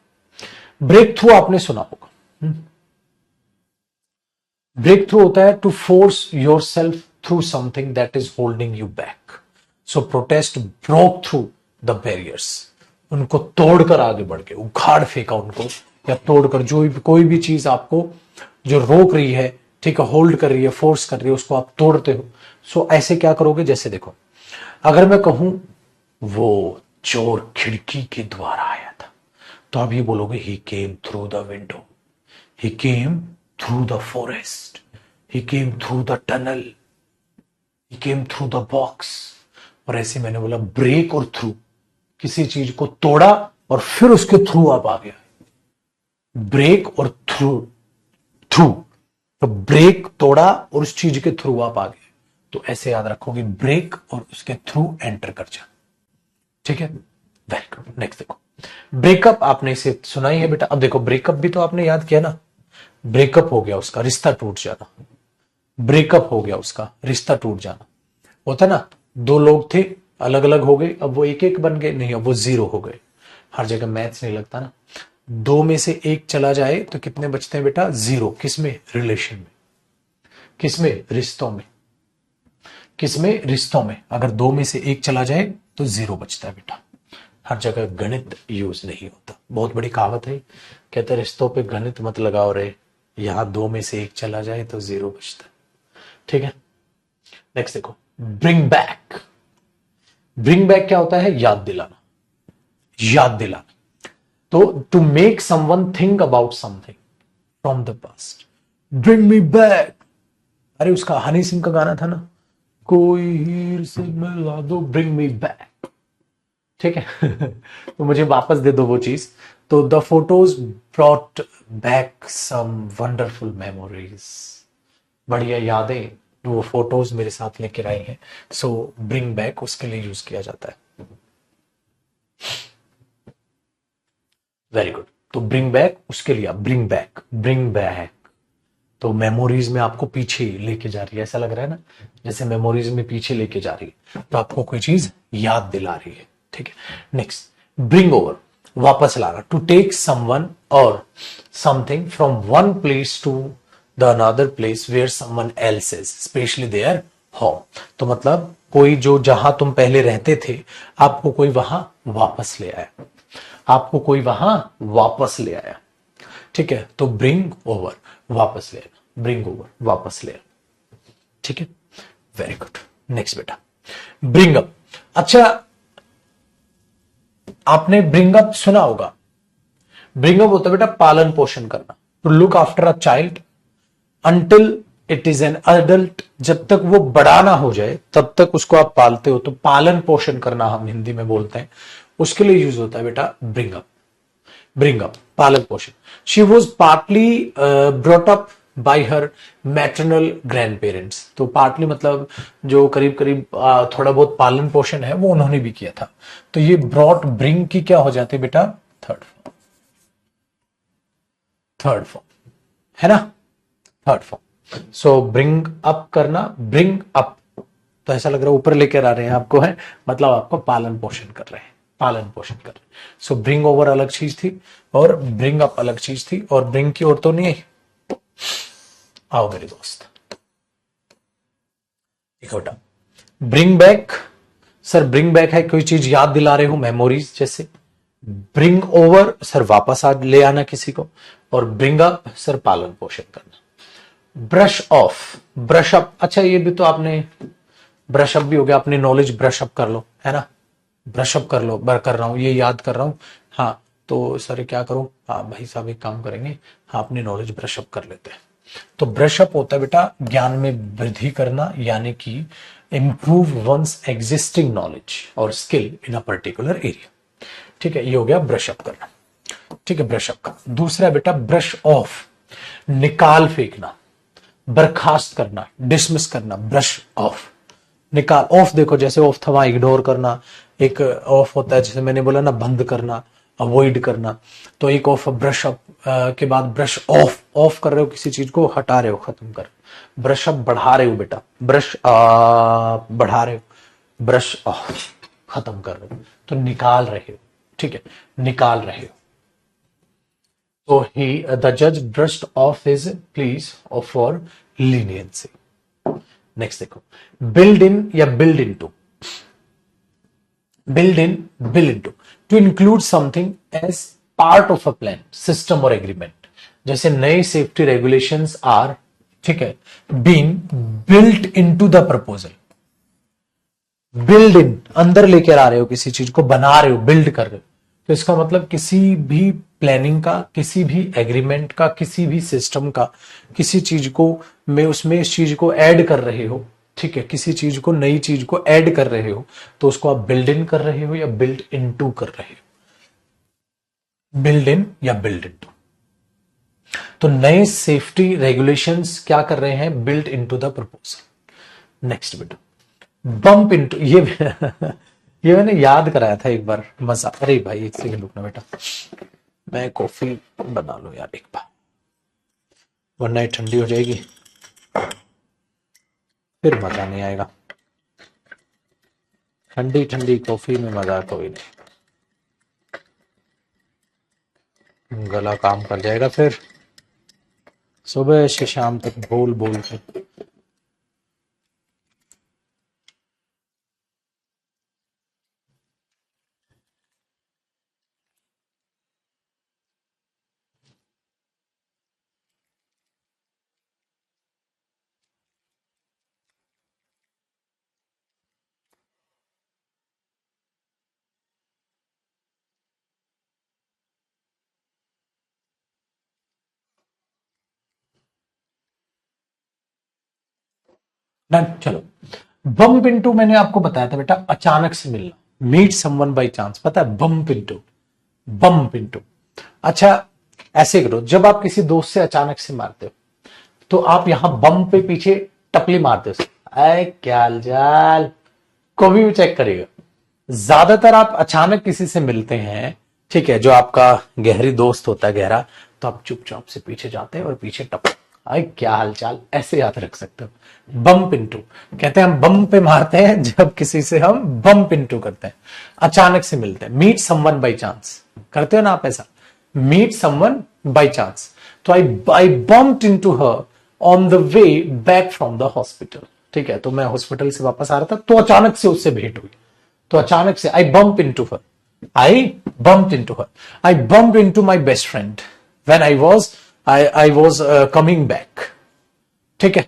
ब्रेक थ्रू आपने सुना होगा। ब्रेक थ्रू होता है to force yourself through something that is holding you back. So protest broke through the barriers. उनको तोड़कर आगे बढ़ के, उखाड़ फेंका उनको, या तोड़कर, जो कोई भी चीज आपको जो रोक रही है, ठीक है, होल्ड कर रही है, फोर्स कर रही है, उसको आप तोड़ते हो। सो ऐसे क्या करोगे? जैसे देखो, अगर मैं कहूं वो चोर खिड़की के द्वारा आया था, तो आप ये बोलोगे he came through the window, he came through the forest, he came through the tunnel, he came through the box. और ऐसे मैंने बोला ब्रेक और थ्रू, किसी चीज को तोड़ा और फिर उसके थ्रू आप आ गया। ब्रेक और थ्रू, थ्रू, तो ब्रेक तोड़ा और उस चीज के थ्रू आप आ गए। तो ऐसे याद रखोगे, ब्रेक और उसके थ्रू एंटर कर जा, ठीक है। Very good. नेक्स्ट देखो, ब्रेकअप आपने इसे सुना ही है बेटा। अब देखो, ब्रेकअप भी तो आपने याद किया ना, ब्रेकअप हो गया उसका, रिश्ता टूट जाना। ब्रेकअप हो गया उसका, रिश्ता टूट जाना। होता ना, दो लोग थे, अलग अलग हो गए, अब वो एक एक बन गए, नहीं अब वो जीरो हो गए। हर जगह मैथ्स नहीं लगता ना। दो में से एक चला जाए तो कितने बचते हैं बेटा? जीरो। किसमें? रिलेशन में। किसमें? रिश्तों में। किसमें? रिश्तों में। अगर दो में से एक चला जाए तो जीरो बचता है बेटा। हर जगह गणित यूज नहीं होता। बहुत बड़ी कहावत है, कहते रिश्तों पे गणित मत लगाओ रे, यहां दो में से एक चला जाए तो जीरो बचता है, ठीक है। नेक्स्ट देखो, ब्रिंग बैक। ब्रिंग बैक क्या होता है? याद दिलाना, याद दिलाना। तो to make someone think about something from the past, bring me back. अरे उसका हनी सिंह का गाना था ना, कोई हीर से मिला दो, ब्रिंग मी बैक, ठीक है। तो मुझे वापस दे दो वो चीज। तो the photos brought back some wonderful memories. बढ़िया यादें वो फोटोज मेरे साथ लेकर आई हैं। सो ब्रिंग बैक उसके लिए यूज किया जाता है। Very good. तो ब्रिंग बैक उसके लिए, ब्रिंग बैक, ब्रिंग बैक। तो मेमोरीज में आपको पीछे लेके जा रही है, ऐसा लग रहा है ना, जैसे मेमोरीज में पीछे लेके जा रही है, तो आपको कोई चीज याद दिला रही है, ठीक है। नेक्स्ट, ब्रिंग ओवर, वापस लाना। टू टेक समवन और something from one place to the another place where someone else is, especially their home. तो मतलब कोई जो जहां तुम पहले रहते थे, आपको कोई वहां वापस ले आया, आपको कोई वहां वापस ले आया, ठीक है। तो ब्रिंग ओवर, वापस ले आना, ब्रिंग ओवर, वापस ले आना, ठीक है। Very good. नेक्स्ट बेटा, ब्रिंग अप। अच्छा, आपने ब्रिंग अप सुना होगा। ब्रिंग अप होता है बेटा पालन पोषण करना। To look after a child until it is an adult. जब तक वो बड़ा ना हो जाए तब तक उसको आप पालते हो, तो पालन पोषण करना हम हिंदी में बोलते हैं, उसके लिए यूज होता है बेटा ब्रिंग अप। ब्रिंग अप, पालन पोषण। She was partly brought up by her maternal grand parents. तो पार्टली मतलब जो करीब करीब थोड़ा बहुत पालन पोषण है वो उन्होंने भी किया था। तो ये ब्रॉट, ब्रिंग की क्या हो जाती है बेटा? Third form, third form. है ना, थर्ड फॉर्म। सो ब्रिंग अप करना, ब्रिंग अप, तो ऐसा लग रहा है ऊपर लेकर आ रहे हैं आपको, है मतलब आपको पालन पोषण कर रहे हैं, पालन पोषण कर रहे हैं। सो ब्रिंग ओवर अलग चीज थी और ब्रिंग अप अलग चीज थी, और ब्रिंग की ओर तो नहीं आई। आओ मेरे दोस्त, इकट्ठा bring back. Sir bring back है कोई चीज याद दिला रहे हो, मेमोरीज जैसे। ब्रिंग ओवर सर वापस आ ले आना किसी को, और ब्रिंग अप सर पालन पोषण करना। ब्रश ऑफ, ब्रश अप, अच्छा ये भी तो आपने, ब्रश अप भी हो गया, अपनी नॉलेज ब्रश अप कर लो, है ना, ब्रश अप कर लो, कर रहा हूं ये याद कर रहा हूं। हाँ तो सर क्या करूं, हाँ भाई साहब एक काम करेंगे, हाँ अपनी नॉलेज ब्रश अप कर लेते हैं। तो ब्रश अप होता है बेटा ज्ञान में वृद्धि करना, यानी कि इंप्रूव वंस एग्जिस्टिंग नॉलेज और skill in a particular area. ठीक है, ये हो गया ब्रश अप करना। ठीक है, ब्रश अप का दूसरा बेटा ब्रश ऑफ, निकाल फेंकना, बर्खास्त करना, डिसमिस करना, ब्रश ऑफ, निकाल। ऑफ देखो जैसे ऑफ था वहां इग्नोर करना, एक ऑफ होता है जैसे मैंने बोला ना बंद करना, अवॉइड करना, तो एक ऑफ ब्रश अप के बाद ब्रश ऑफ, ऑफ कर रहे हो किसी चीज को, हटा रहे हो, खत्म कर। ब्रश अप बढ़ा रहे हो बेटा, ब्रश बढ़ा रहे हो, ब्रश ऑफ खत्म कर रहे हो, तो निकाल रहे हो। ठीक है, निकाल रहे हो। तो ही द जज brushed off his pleas of for leniency. Next देखो, बिल्ड इन या build into, build in, build into, to include something as part of a plan, system और एग्रीमेंट। जैसे नए सेफ्टी रेगुलेशंस आर, ठीक है, being built into the proposal. Build in, अंदर लेकर आ रहे हो किसी चीज को, बना रहे हो, बिल्ड कर रहे हो, तो इसका मतलब किसी भी प्लानिंग का, किसी भी एग्रीमेंट का, किसी भी सिस्टम का, किसी चीज को में उसमें इस चीज को ऐड कर रहे हो। ठीक है, किसी चीज को, नई चीज को ऐड कर रहे हो, तो उसको आप बिल्ड इन कर रहे हो या बिल्ड इनटू कर रहे हो, बिल्ड इन या बिल्ड इनटू। तो नए सेफ्टी रेगुलेशंस क्या कर रहे हैं, build into the proposal. Next बेटा बम्प इनटू, ये ये मैंने याद कराया था एक बार, मजा। अरे भाई एक सेकंड रुकना बेटा, मैं कॉफी बना लो यार एक बार, वरना ये ठंडी हो जाएगी, फिर मजा नहीं आएगा। ठंडी ठंडी कॉफी में मजा कोई नहीं, गला काम कर जाएगा फिर सुबह से शाम तक बोल बोल के। डन, चलो। बम्प इनटू मैंने आपको बताया था बेटा अचानक से मिलना, मीट समवन बाय चांस, पता है बम्प इनटू, बम्प इनटू। अच्छा ऐसे करो, जब आप किसी दोस्त से अचानक से मारते हो तो आप यहां बम्प पे पीछे टपली मारते हो, अरे क्या हालचाल, को भी चेक करिएगा। ज्यादातर आप अचानक किसी से मिलते हैं, ठीक है, जो आपका गहरी दोस्त होता है, गहरा, तो आप चुपचाप से पीछे जाते हैं और पीछे टप, अरे क्या हालचाल, ऐसे याद रख सकते हो। बम्प इनटू कहते हैं, हम बम पे मारते हैं जब किसी से हम बम्प इनटू करते हैं, अचानक से मिलते हैं। मीट समवन बाय चांस करते हो ना आप ऐसा, मीट समवन बाय चांस। तो I bumped into her on the way back from the hospital. ठीक है, तो मैं हॉस्पिटल से वापस आ रहा था, तो अचानक से उससे भेंट हुई, तो अचानक से I bump into her, I bumped into her, I bumped into my best friend when I was coming back. ठीक है,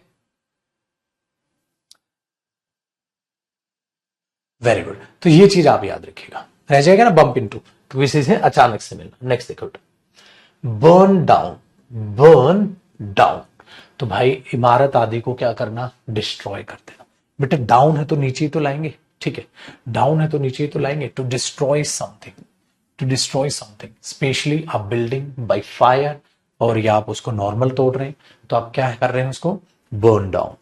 वेरी गुड। तो ये चीज आप याद रखिएगा, रह जाएगा ना बम्प इनटू, तो किसी से अचानक से मिलना। नेक्स्ट देखो, बर्न डाउन, बर्न डाउन, तो भाई इमारत आदि को क्या करना, डिस्ट्रॉय कर देना। बेटा डाउन है तो नीचे ही तो लाएंगे, ठीक है, डाउन है तो नीचे ही तो लाएंगे। To destroy something, to destroy something, especially a building by fire, और या आप उसको नॉर्मल तोड़ रहे हैं, तो आप क्या कर रहे हैं, उसको बर्न डाउन,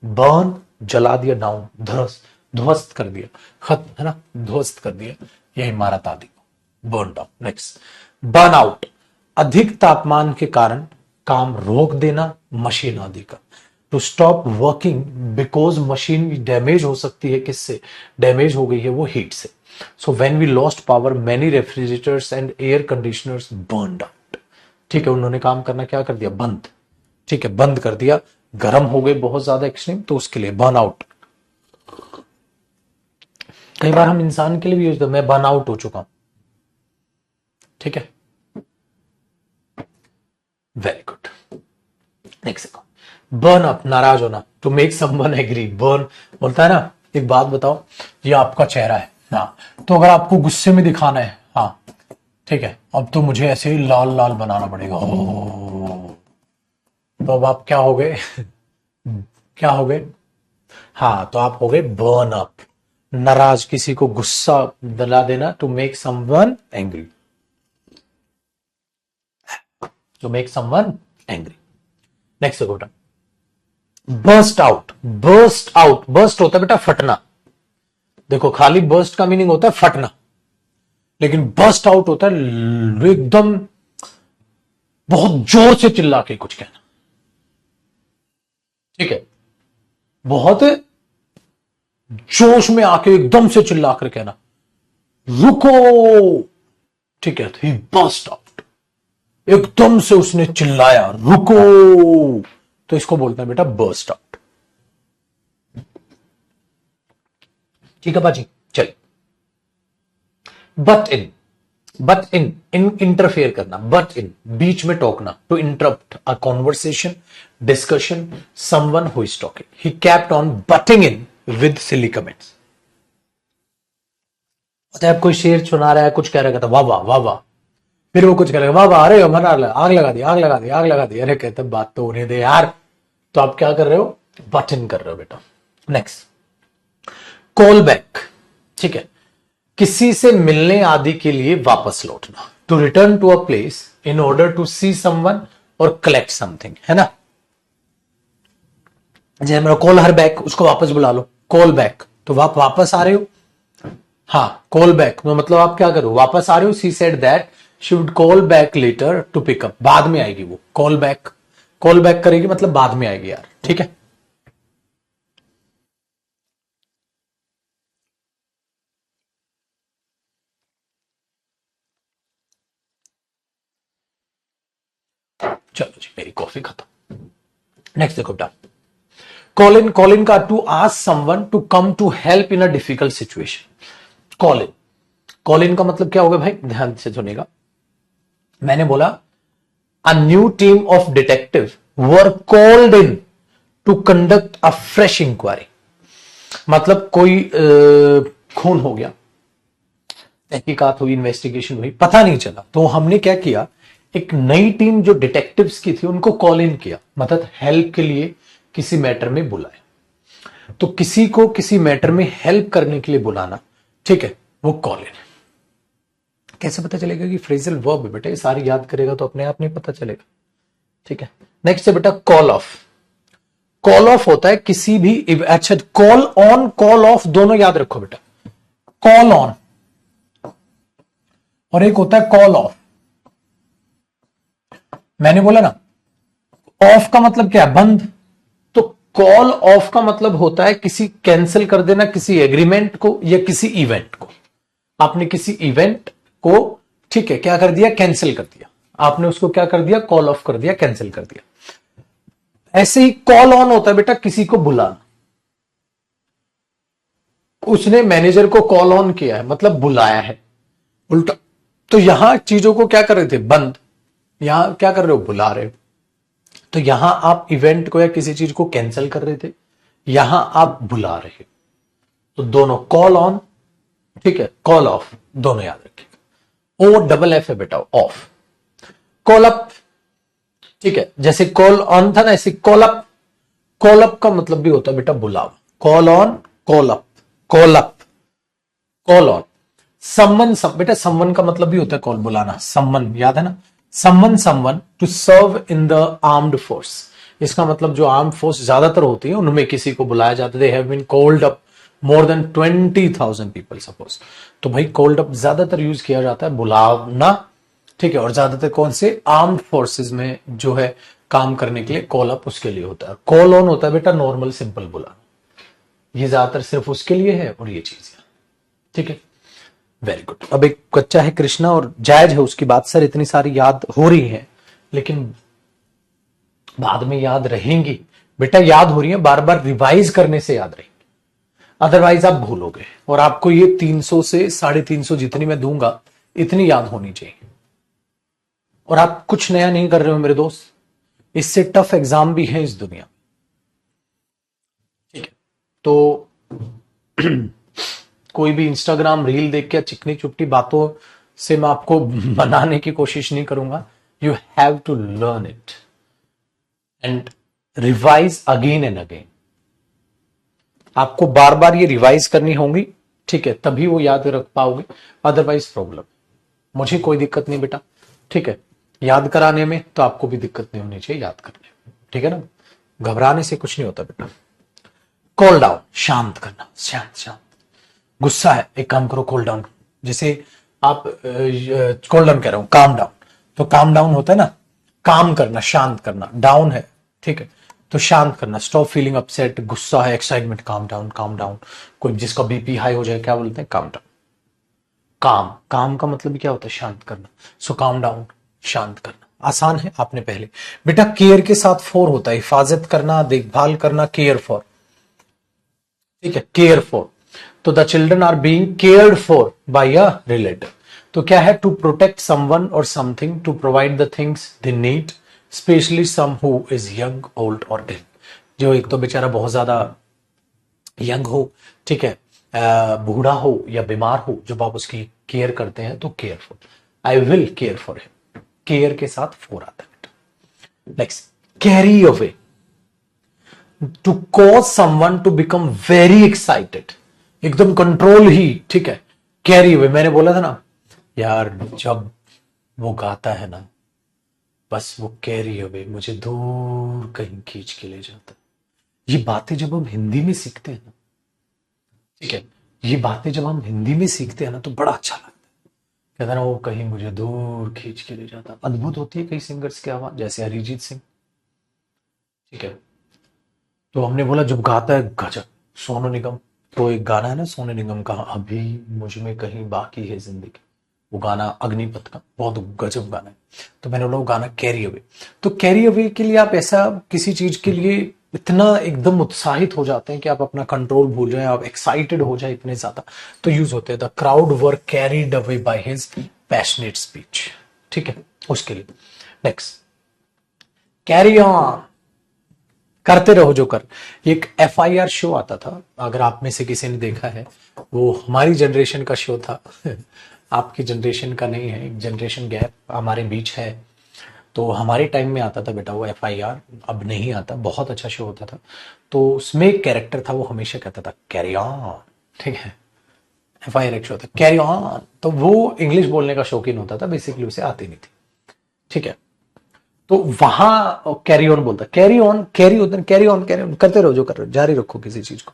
बर्न जला दिया, डाउन ध्वस्त, ध्वस्त कर दिया, खत्म, है ना, ध्वस्त कर दिया यह इमारत आदि को, burn down. Next burn out, अधिक तापमान के कारण काम रोक देना मशीन आदि का, to stop working because machine damage हो सकती है, किससे डैमेज हो गई है, वो हीट से। So when we lost power many refrigerators and air conditioners burned out. ठीक है, उन्होंने काम करना क्या कर दिया, बंद। ठीक है, बंद कर दिया, गर्म हो गए बहुत ज्यादा एक्सट्रीम, तो उसके लिए बर्न आउट। कई बार हम इंसान के लिए भी यूज करते, मैं बर्न आउट हो चुका हूं। ठीक है, वेरी गुड। नेक्स्ट देखो, बर्न अप, नाराज होना, to make someone agree. Burn बोलता है ना, एक बात बताओ, ये आपका चेहरा है, हाँ, तो अगर आपको गुस्से में दिखाना है, हाँ ठीक है, अब तो मुझे ऐसे ही लाल लाल बनाना पड़ेगा, तो अब आप क्या हो गए क्या हो गए, हाँ, तो आप हो गए बर्न अप, नाराज, किसी को गुस्सा दिला देना, to make someone angry, to make someone angry. Next देखो बेटा, burst out. Burst out, burst होता है बेटा फटना। देखो, खाली बर्स्ट का मीनिंग होता है फटना, लेकिन बर्स्ट आउट होता है एकदम बहुत जोर से चिल्ला के कुछ कहना। ठीक है, बहुत जोश में आके एकदम से चिल्ला कर कहना, रुको। ठीक है, ही बर्स्ट आउट, एकदम से उसने चिल्लाया, रुको, तो इसको बोलते हैं बेटा बर्स्ट आउट। ठीक है बाजी, चलिए। Butt in, butt in, interfere करना, बट इन, बीच में टोकना, to interrupt a conversation, discussion, someone who is talking. He kept on butting in with silly comments. अब कोई शेर सुना रहा है, कुछ कह रहा था, वाह वाह वाह वाह, फिर वो कुछ कह रहा वाह वाह, अरे मना, आग लगा दी, आग लगा दी, आग लगा दी। अरे कहते बात तो होने दे यार। तो आप क्या कर रहे हो, बट इन कर रहे हो बेटा। Next, call back. ठीक है, किसी से मिलने आदि के लिए वापस लौटना, to return to a place in order to see someone और कलेक्ट समथिंग, है ना। जैसे मेरा कॉल हर बैक, उसको वापस बुला लो, कॉल बैक, तो आप वापस आ रहे हो। हाँ, कॉल बैक मतलब आप क्या करो, वापस आ रहे हो। She said that she would call back later to pick up, बाद में आएगी वो, कॉल बैक, कॉल बैक करेगी मतलब बाद में आएगी यार। ठीक है, चलो जी, मेरी कॉफी खत्म। नेक्स्ट देखो बेटा, कॉल इन, कॉल इन का to ask someone to come to help in a difficult situation. Call in, call in का मतलब क्या होगा भाई, ध्यान से सुनेगा। मैंने बोला a new team of detective were called in to conduct a fresh inquiry. मतलब कोई खून हो गया, तहकीकात हुई, इन्वेस्टिगेशन हुई, पता नहीं चला, तो हमने क्या किया, एक नई टीम जो डिटेक्टिव्स की थी उनको कॉल इन किया, मतलब हेल्प के लिए किसी मैटर में बुलाया। तो किसी को किसी मैटर में हेल्प करने के लिए बुलाना, ठीक है, वो कॉल इन। कैसे पता चलेगा कि फ्रेजल वर्ब है बेटा, ये सारी याद करेगा तो अपने आप नहीं पता चलेगा। ठीक है, नेक्स्ट है बेटा कॉल ऑफ। कॉल ऑफ होता है किसी भी, अच्छा, कॉल ऑन कॉल ऑफ दोनों याद रखो बेटा। कॉल ऑन और एक होता है कॉल ऑफ। मैंने बोला ना, ऑफ का मतलब क्या है, बंद। तो कॉल ऑफ का मतलब होता है किसी कैंसिल कर देना, किसी एग्रीमेंट को या किसी इवेंट को। आपने किसी इवेंट को, ठीक है, क्या कर दिया, कैंसिल कर दिया, आपने उसको क्या कर दिया, कॉल ऑफ कर दिया, कैंसिल कर दिया। ऐसे ही कॉल ऑन होता है बेटा किसी को बुलाना। उसने मैनेजर को कॉल ऑन किया है मतलब बुलाया है, उल्टा। तो यहां चीजों को क्या कर रहे थे, बंद, यहां क्या कर रहे हो, बुला रहे हो। तो यहां आप इवेंट को या किसी चीज को कैंसिल कर रहे थे, यहां आप बुला रहे हो। तो दोनों कॉल ऑन, ठीक है, कॉल ऑफ, दोनों याद रखिएगा। ओ डबल एफ है बेटा, ऑफ। कॉल अप, ठीक है, जैसे कॉल ऑन था ना, ऐसे कॉल अप। कॉल अप का मतलब भी होता है बेटा बुलावा। Call on, call up, call up, call on. सम्मन, बेटा सम्मन का मतलब भी होता है कॉल, बुलाना। सम्मन याद है ना, summon someone to serve in the armed force. इसका मतलब जो आर्म फोर्स ज्यादातर होती है उनमें किसी को बुलाया जाता है। They have been called up more than 20,000 people suppose. तो भाई कॉल्ड अप ज्यादातर यूज किया जाता है बुलाना, ठीक है, और ज्यादातर कौन से आर्म्ड फोर्सेस में जो है काम करने के लिए कॉल अप उसके लिए होता है। कॉल ऑन होता है बेटा नॉर्मल सिंपल बुलाना, ये ज्यादातर सिर्फ उसके लिए है और ये चीज है। ठीक है, वेरी गुड। अब एक बच्चा है कृष्णा और जायज है उसकी बात, सर इतनी सारी याद हो रही है लेकिन बाद में याद रहेंगी। बेटा याद हो रही है, बार बार रिवाइज करने से याद रहेंगी, अदरवाइज आप भूलोगे। और आपको ये 300 से 350 जितनी मैं दूंगा इतनी याद होनी चाहिए। और आप कुछ नया नहीं कर रहे हो मेरे दोस्त, इससे टफ एग्जाम भी है इस दुनिया। ठीक है, तो कोई भी इंस्टाग्राम रील देख के चिकनी चुपटी बातों से मैं आपको बनाने की कोशिश नहीं करूंगा। You have to learn it and revise again and again. आपको बार बार ये रिवाइज करनी होंगी, ठीक है, तभी वो याद रख पाओगे, अदरवाइज प्रॉब्लम। मुझे कोई दिक्कत नहीं बेटा, ठीक है, याद कराने में, तो आपको भी दिक्कत नहीं होनी चाहिए याद करने में। ठीक है ना, घबराने से कुछ नहीं होता बेटा। कॉल डाउन, शांत करना, शांत शांत। गुस्सा है, एक काम करो, कॉल डाउन। जैसे आप कॉल डाउन कह रहा हूं, काम डाउन, तो काम डाउन होता है ना, काम करना, शांत करना, डाउन है, ठीक है, तो शांत करना। स्टॉप फीलिंग अपसेट, गुस्सा है, excitement, calm down, calm down. कोई जिसका बीपी हाई हो जाए क्या बोलते हैं, काम डाउन। काम, काम का मतलब क्या होता है, शांत करना। सो काम डाउन, शांत करना। आसान है, आपने पहले बेटा केयर के साथ फॉर होता है, हिफाजत करना, देखभाल करना, केयर फॉर। ठीक है, केयर फॉर। तो the children are being cared for by a relative. तो क्या है, टू प्रोटेक्ट समवन और something, to provide the things they need, especially some who is young, old और इल। जो एक तो बेचारा बहुत ज्यादा यंग हो, ठीक है, बूढ़ा हो या बीमार हो, जब आप उसकी केयर करते हैं तो care for, I will care for him. Care के साथ फॉर आता है। Next, carry away, to cause someone to become very excited, एकदम कंट्रोल ही, ठीक है, कैरी अवे। मैंने बोला था ना यार, जब वो गाता है ना, बस वो कैरी अवे, मुझे दूर कहीं खींच के ले जाता है। ये बातें जब हम हिंदी में सीखते हैं ना, ठीक है, ये बातें जब हम हिंदी में सीखते हैं ना तो बड़ा अच्छा लगता है। कहता है ना, वो कहीं मुझे दूर खींच के ले जाता। अद्भुत होती है कई सिंगर्स की आवाज, जैसे अरिजीत सिंह, ठीक है। तो हमने बोला जब गाता है गजब। सोनू निगम, तो एक गाना है ना सोनू निगम का, अभी मुझ में कहीं बाकी है जिंदगी, वो गाना अग्निपथ का, बहुत गजब गाना है। तो मैंने बोला वो गाना कैरी अवे। तो कैरी अवे के लिए आप ऐसा किसी चीज के लिए इतना एकदम उत्साहित हो जाते हैं कि आप अपना कंट्रोल भूल जाए, आप एक्साइटेड हो जाए इतने ज्यादा, तो यूज होते हैं the crowd were carried away by his passionate speech. ठीक है, उसके लिए। नेक्स्ट, कैरी ऑन, करते रहो जो कर। एक FIR शो आता था, अगर आप में से किसी ने देखा है, वो हमारी जनरेशन का शो था आपकी जनरेशन का नहीं है, एक जनरेशन गैप हमारे बीच है। तो हमारे टाइम में आता था बेटा वो FIR, अब नहीं आता। बहुत अच्छा शो होता था। तो उसमें एक कैरेक्टर था, वो हमेशा कहता था कैरी ऑन, ठीक है। FIR एक शो था, कैरी ऑन। तो वो इंग्लिश बोलने का शौकीन होता था, बेसिकली उसे आती नहीं थी, ठीक है। तो वहां कैरी ऑन बोलता, कैरी ऑन, कैरी होता है, कैरी ऑन, कैरी ऑन, करते रहो जो कर रहे हो, जारी रखो किसी चीज को,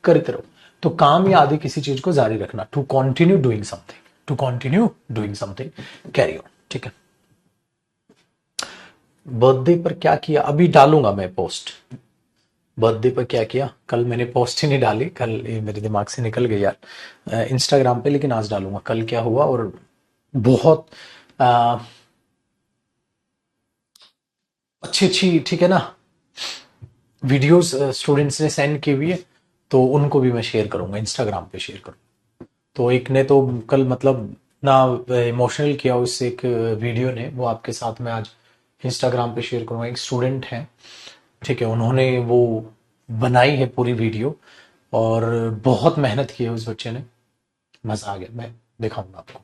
करते रहो। तो काम या आदि किसी चीज को जारी रखना, to continue doing something, to continue doing something, carry on, ठीक है। बर्थडे पर क्या किया, अभी डालूंगा मैं पोस्ट। बर्थडे पर क्या किया, कल मैंने पोस्ट ही नहीं डाली, कल ये मेरे दिमाग से निकल गई यार इंस्टाग्राम पे, लेकिन आज डालूंगा कल क्या हुआ। और बहुत अच्छी अच्छी, ठीक है ना, वीडियोस स्टूडेंट्स ने सेंड की हुई है, तो उनको भी मैं शेयर करूंगा, इंस्टाग्राम पे शेयर करूंगा। तो एक ने तो कल मतलब ना इमोशनल किया उस एक वीडियो ने, वो आपके साथ में आज इंस्टाग्राम पे शेयर करूंगा। एक स्टूडेंट है, ठीक है, उन्होंने वो बनाई है पूरी वीडियो, और बहुत मेहनत की है उस बच्चे ने, मजा आ गया। मैं दिखाऊंगा आपको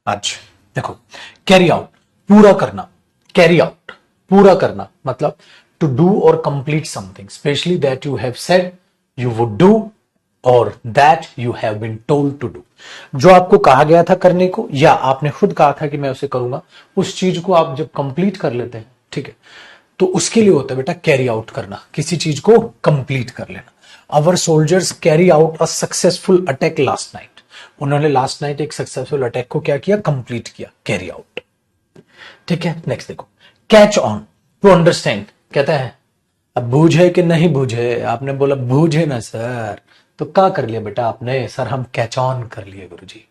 आज। देखो, कैरी आउट, पूरा करना, कैरी आउट, पूरा करना मतलब टू डू और complete something, specially that you have said you would do और that you have been told to do. जो आपको कहा गया था करने को, या आपने खुद कहा था कि मैं उसे करूंगा, उस चीज को आप जब कंप्लीट कर लेते हैं, ठीक है, तो उसके लिए होता है बेटा कैरी आउट करना, किसी चीज को कंप्लीट कर लेना। Our soldiers carry out a successful attack last night. उन्होंने लास्ट नाइट एक सक्सेसफुल अटैक को क्या किया, कंप्लीट किया, कैरी आउट। ठीक है, नेक्स्ट देखो, कैच ऑन, टू अंडरस्टैंड। कहता है अब बूझे कि नहीं बूझे, आपने बोला बूझे ना सर, तो क्या कर लिया बेटा आपने, सर हम कैच ऑन कर लिए गुरुजी,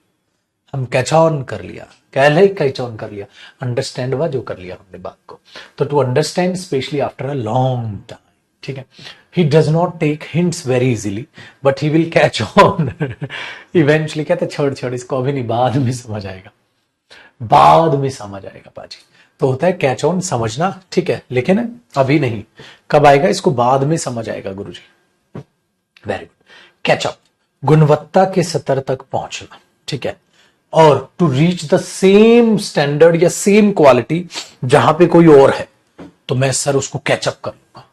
हम कैच ऑन कर लिया, कहले कैच ऑन कर लिया, अंडरस्टैंड हुआ जो कर लिया हमने बात को। तो to understand especially after a long time, ठीक है। He does not take hints very easily but he will catch on eventually. कहते छोड़ छोड़ इसको, अभी नहीं, बाद में समझ आएगा, बाद में समझ आएगा बाजी। तो होता है कैच ऑन, समझना, ठीक है, लेकिन अभी नहीं, कब आएगा इसको, बाद में समझ आएगा गुरुजी। Very good. कैचअप, गुणवत्ता के स्तर तक पहुंचना, ठीक है, और to reach the same standard या सेम क्वालिटी जहां पे कोई और है, तो मैं सर उसको कैचअप कर लूंगा,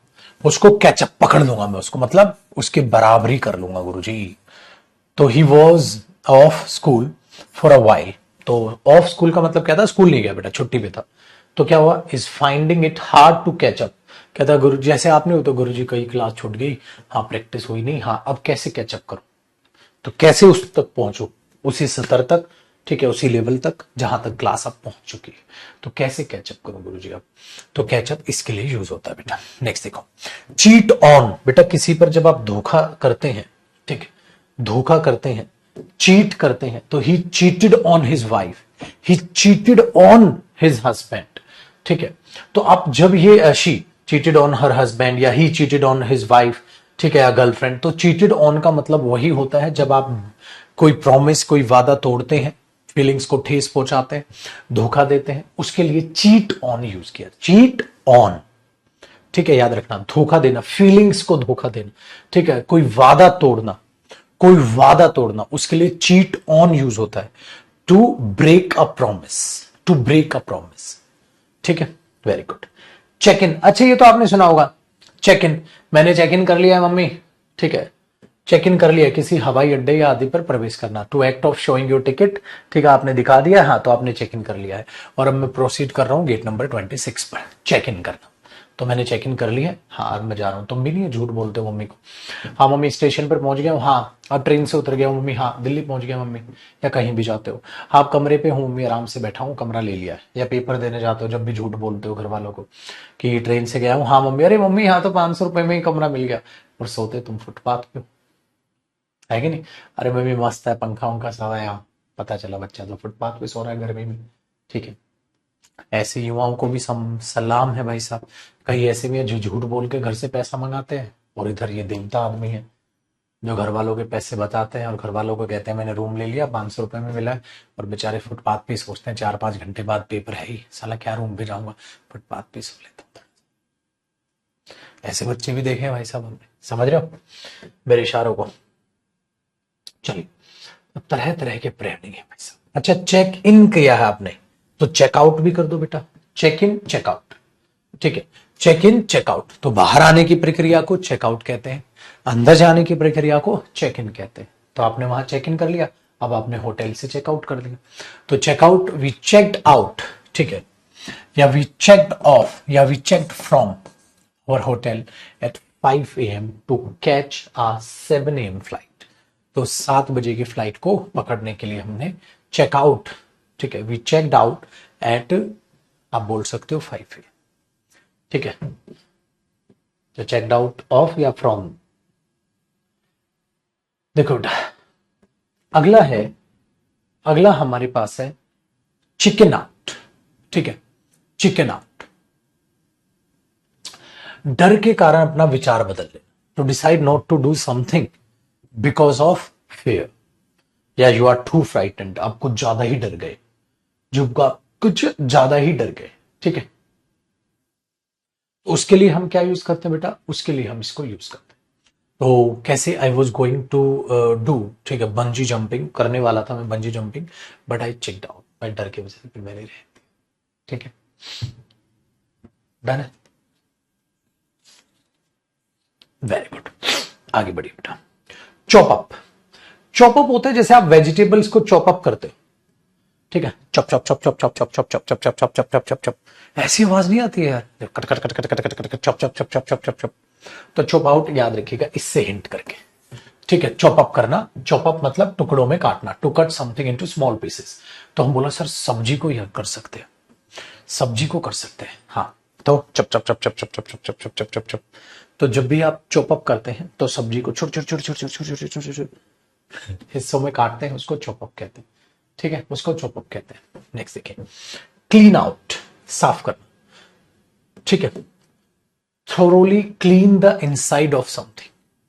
उसको कैचअप पकड़ लूंगा मैं उसको, मतलब उसकी बराबरी कर लूंगा गुरुजी। तो he was of school for a while. तो ऑफ स्कूल का मतलब क्या था, स्कूल नहीं गया बेटा, छुट्टी पे था। तो क्या हुआ, is finding it hard to catch up. कहता गुरु जैसे आपने हो तो गुरु जी कई क्लास छूट गई, हाँ प्रैक्टिस हुई नहीं, हाँ अब कैसे कैचअप करूं, तो कैसे उस तक पहुंचू, उसी स्तर तक, ठीक है, उसी लेवल तक जहां तक क्लास अब पहुंच चुकी है, तो कैसे कैचअप करूं गुरु जी अब। तो कैचअप इसके लिए यूज होता है बेटा। नेक्स्ट देखो, चीट ऑन, बेटा किसी पर जब आप धोखा करते हैं, ठीक है, धोखा करते हैं, चीट करते हैं, तो he cheated on his wife, he cheated on his husband, ठीक है। तो आप जब ये she cheated on her husband या he cheated on his wife, ठीक है, या गर्लफ्रेंड, तो चीटेड ऑन का मतलब वही होता है जब आप कोई प्रॉमिस, कोई वादा तोड़ते हैं, फीलिंग्स को ठेस पहुंचाते हैं, धोखा देते हैं, उसके लिए चीट ऑन यूज किया, चीट ऑन, ठीक है, याद रखना, धोखा देना, फीलिंग्स को धोखा देना, ठीक है, कोई वादा तोड़ना, कोई वादा तोड़ना, उसके लिए चीट ऑन यूज होता है, to break a promise, to break a promise, ठीक है, वेरी गुड। चेक इन, अच्छा ये तो आपने सुना होगा, चेक इन, मैंने चेक इन कर लिया है मम्मी, ठीक है, चेक इन कर लिया, किसी हवाई अड्डे या आदि पर प्रवेश करना, to act of showing your ticket, ठीक है, आपने दिखा दिया, हाँ तो आपने चेक इन कर लिया है। और अब मैं प्रोसीड कर रहा हूं गेट नंबर 26 पर चेक इन करना। तो मैंने चेक इन कर लिया, हाँ अब मैं जा रहा हूं, तुम भी नहीं है झूठ बोलते हो मम्मी को, हाँ मम्मी स्टेशन पर पहुंच गया हूँ, हाँ अब ट्रेन से उतर गया हूँ मम्मी, हाँ दिल्ली पहुंच गया मम्मी, या कहीं भी जाते हो, हाँ कमरे पे हूँ मम्मी, आराम से बैठा हूँ, कमरा ले लिया है, या पेपर देने जाते हो जब भी झूठ बोलते हो घर वालों को कि ट्रेन से गया हूँ, हाँ मम्मी, अरे मम्मी हाँ तो 500 रुपए में ही कमरा मिल गया, और सोते तुम फुटपाथ पे, है कि नहीं, अरे मम्मी मस्त है, पंखा उंखा सब है यहाँ, पता चला बच्चा तो फुटपाथ पे सो रहा है गर्मी में, ठीक है। ऐसे युवाओं को भी सलाम है भाई साहब, कई ऐसे भी है जो झूठ बोल के घर से पैसा मंगाते हैं, और इधर ये देवता आदमी है जो घर वालों के पैसे बताते हैं और घर वालों को कहते हैं मैंने रूम ले लिया 500 रुपए में मिला है, और बेचारे फुटपाथ पे सोचते हैं 4-5 घंटे बाद पेपर है ही, साला क्या रूम पे जाऊंगा, फुटपाथ पे सो लेता हूं। ऐसे बच्चे भी देखे हैं भाई साहब हमने, समझ रहे हो मेरे इशारों को। चलिए, अब तरह तरह के प्लानिंग है भाई साहब। अच्छा चेक इन किया है आपने, तो चेकआउट भी कर दो बेटा, चेक इन चेकआउट, ठीक है, चेक इन चेकआउट, तो बाहर आने की प्रक्रिया को चेकआउट कहते हैं, अंदर जाने की प्रक्रिया को चेक इन कहते हैं। तो आपने वहां चेक इन कर लिया, अब आपने होटल से चेकआउट कर लिया, तो चेकआउट, वी चेक्ड आउट, ठीक है, या वी चेक्ड ऑफ, या we checked from our hotel at 5 AM to catch a 7 AM flight. तो 7 बजे की फ्लाइट को पकड़ने के लिए हमने चेकआउट, ठीक है, वी चेक्ड आउट एट, आप बोल सकते हो 5 AM, ठीक है, तो चेक्ड आउट ऑफ या फ्रॉम। देखो अगला है, अगला हमारे पास है चिकन आउट, ठीक है, चिकन आउट, डर के कारण अपना विचार बदल ले, to decide not to do something because of fear, या यू आर टू फ्राइटेंड, आप कुछ ज्यादा ही डर गए, जो आप कुछ ज्यादा ही डर गए, ठीक है, उसके लिए हम क्या यूज करते हैं बेटा, उसके लिए हम इसको यूज करते हैं। तो कैसे, I was going to do, ठीक है, बंजी जंपिंग, करने वाला था मैं bungee jumping, but I checked out, मैं डर की वजह से फिर मैंने रह, ठीक है, डन है, वेरी गुड, आगे बढ़िए बेटा। चॉप अप, चॉप अप होता है जैसे आप वेजिटेबल्स को चॉप अप करते हो, ठीक है, चप चप चप चप चप चप चप चप चप चप चप चप चप चप चप, ऐसी आवाज नहीं आती है यार, cut cut cut cut cut cut cut चप चप चप चप चप चप चप। तो चॉप आउट याद रखिएगा इससे हिंट करके, ठीक है, चॉप अप करना, चॉप अप मतलब टुकड़ों में काटना, to cut something into small pieces. तो हम बोला सर सब्जी को यह कर सकते हैं, सब्जी को कर सकते हैं, हाँ। तो चप चप चप चप चप चप चप चप चप चप चप चप। तो जब भी आप चॉप अप करते हैं तो सब्जी को छोटे छोटे छोटे छोटे छोटे छोटे छोटे छोटे हिस्सों में काटते हैं, उसको चॉप अप कहते हैं, ठीक है, उसको चॉप अप कहते हैं। नेक्स्ट देखिए, क्लीन आउट, साफ करना, ठीक है, thoroughly clean the inside of something,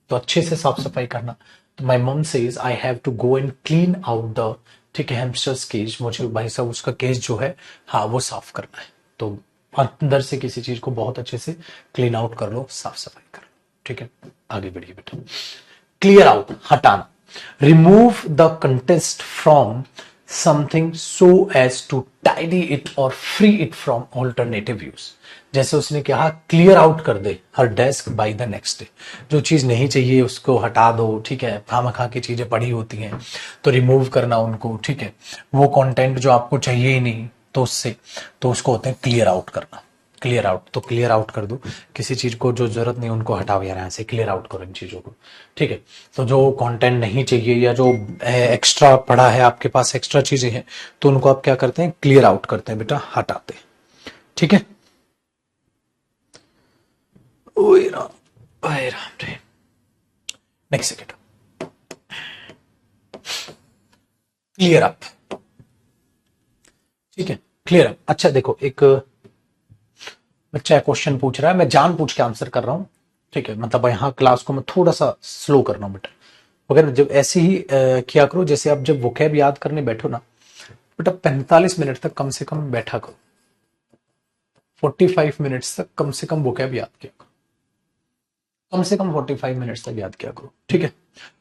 तो अच्छे से साफ सफाई करना। तो my mom says I have to go and clean out the, ठीक है, हैमस्टर्स केज, मुझे भाई साहब उसका केज जो है, हाँ, वो साफ करना है। तो अंदर से किसी चीज को बहुत अच्छे से क्लीन आउट कर लो, साफ सफाई कर लो, ठीक है। आगे बढ़िए बेटा, क्लियर आउट, हटाना, remove the contents from something so as to tidy it और free it from alternative use. जैसे उसने कहा क्लियर आउट कर दे her desk by the next day, जो चीज नहीं चाहिए उसको हटा दो, ठीक है, खामखा की चीजें पड़ी होती हैं तो रिमूव करना उनको, ठीक है, वो कंटेंट जो आपको चाहिए ही नहीं तो उससे, तो उसको होते हैं क्लियर आउट करना, क्लियर आउट। तो क्लियर आउट कर दो किसी चीज को, जो जरूरत नहीं उनको हटाओ यार, यहाँ से क्लियर आउट करो इन चीजों को, ठीक है। तो जो कंटेंट नहीं चाहिए या जो एक्स्ट्रा पड़ा है आपके पास, एक्स्ट्रा चीजें हैं, तो उनको आप क्या करते हैं, क्लियर आउट करते हैं बेटा, हटाते हैं, ठीक है। ओए राम रे। नेक्स्ट सेकेंड, क्लियर अप, ठीक है, क्लियर अप। अच्छा देखो, एक बच्चा क्वेश्चन पूछ रहा है, मैं जान पूछ के आंसर कर रहा हूं, ठीक है, मतलब यहां क्लास को मैं थोड़ा सा स्लो कर रहा हूं बेटा, वगैरह जब ऐसे ही किया करो, जैसे आप जब वोकैब याद करने बैठो ना बेटा, 45 मिनट तक कम से कम बैठा करो, 45 मिनट्स तक कम से कम वोकैब याद किया करो, कम से कम 45 मिनट्स तक याद किया करो, ठीक है।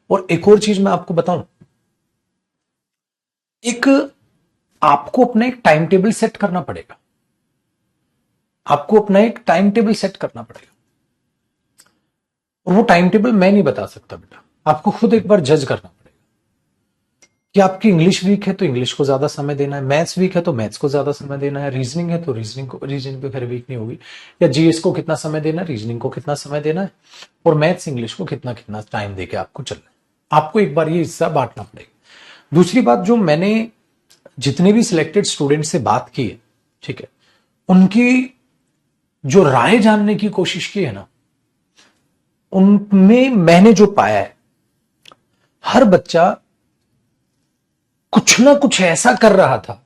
और एक और चीज मैं आपको बताऊं, एक आपको अपना एक टाइम टेबल सेट करना पड़ेगा, आपको अपना एक टाइम टेबल सेट करना पड़ेगा, और वो टाइम टेबल मैं नहीं बता सकता बेटा, आपको खुद एक बार जज करना पड़ेगा कि आपकी इंग्लिश वीक है तो इंग्लिश को ज्यादा समय देना है, मैथ्स वीक है तो मैथ्स को ज्यादा समय देना है, रीजनिंग है तो रीजनिंग पे फिर वीक नहीं होगी, या जीएस को कितना समय देना है, रीजनिंग को कितना समय देना है, और मैथ्स इंग्लिश को कितना कितना टाइम देके आपको चलना है। आपको एक बार ये हिस्सा बांटना पड़ेगा। दूसरी बात, जो मैंने जितने भी सिलेक्टेड स्टूडेंट से बात की है, ठीक है, उनकी जो राय जानने की कोशिश की है ना, उनमें मैंने जो पाया है, हर बच्चा कुछ ना कुछ ऐसा कर रहा था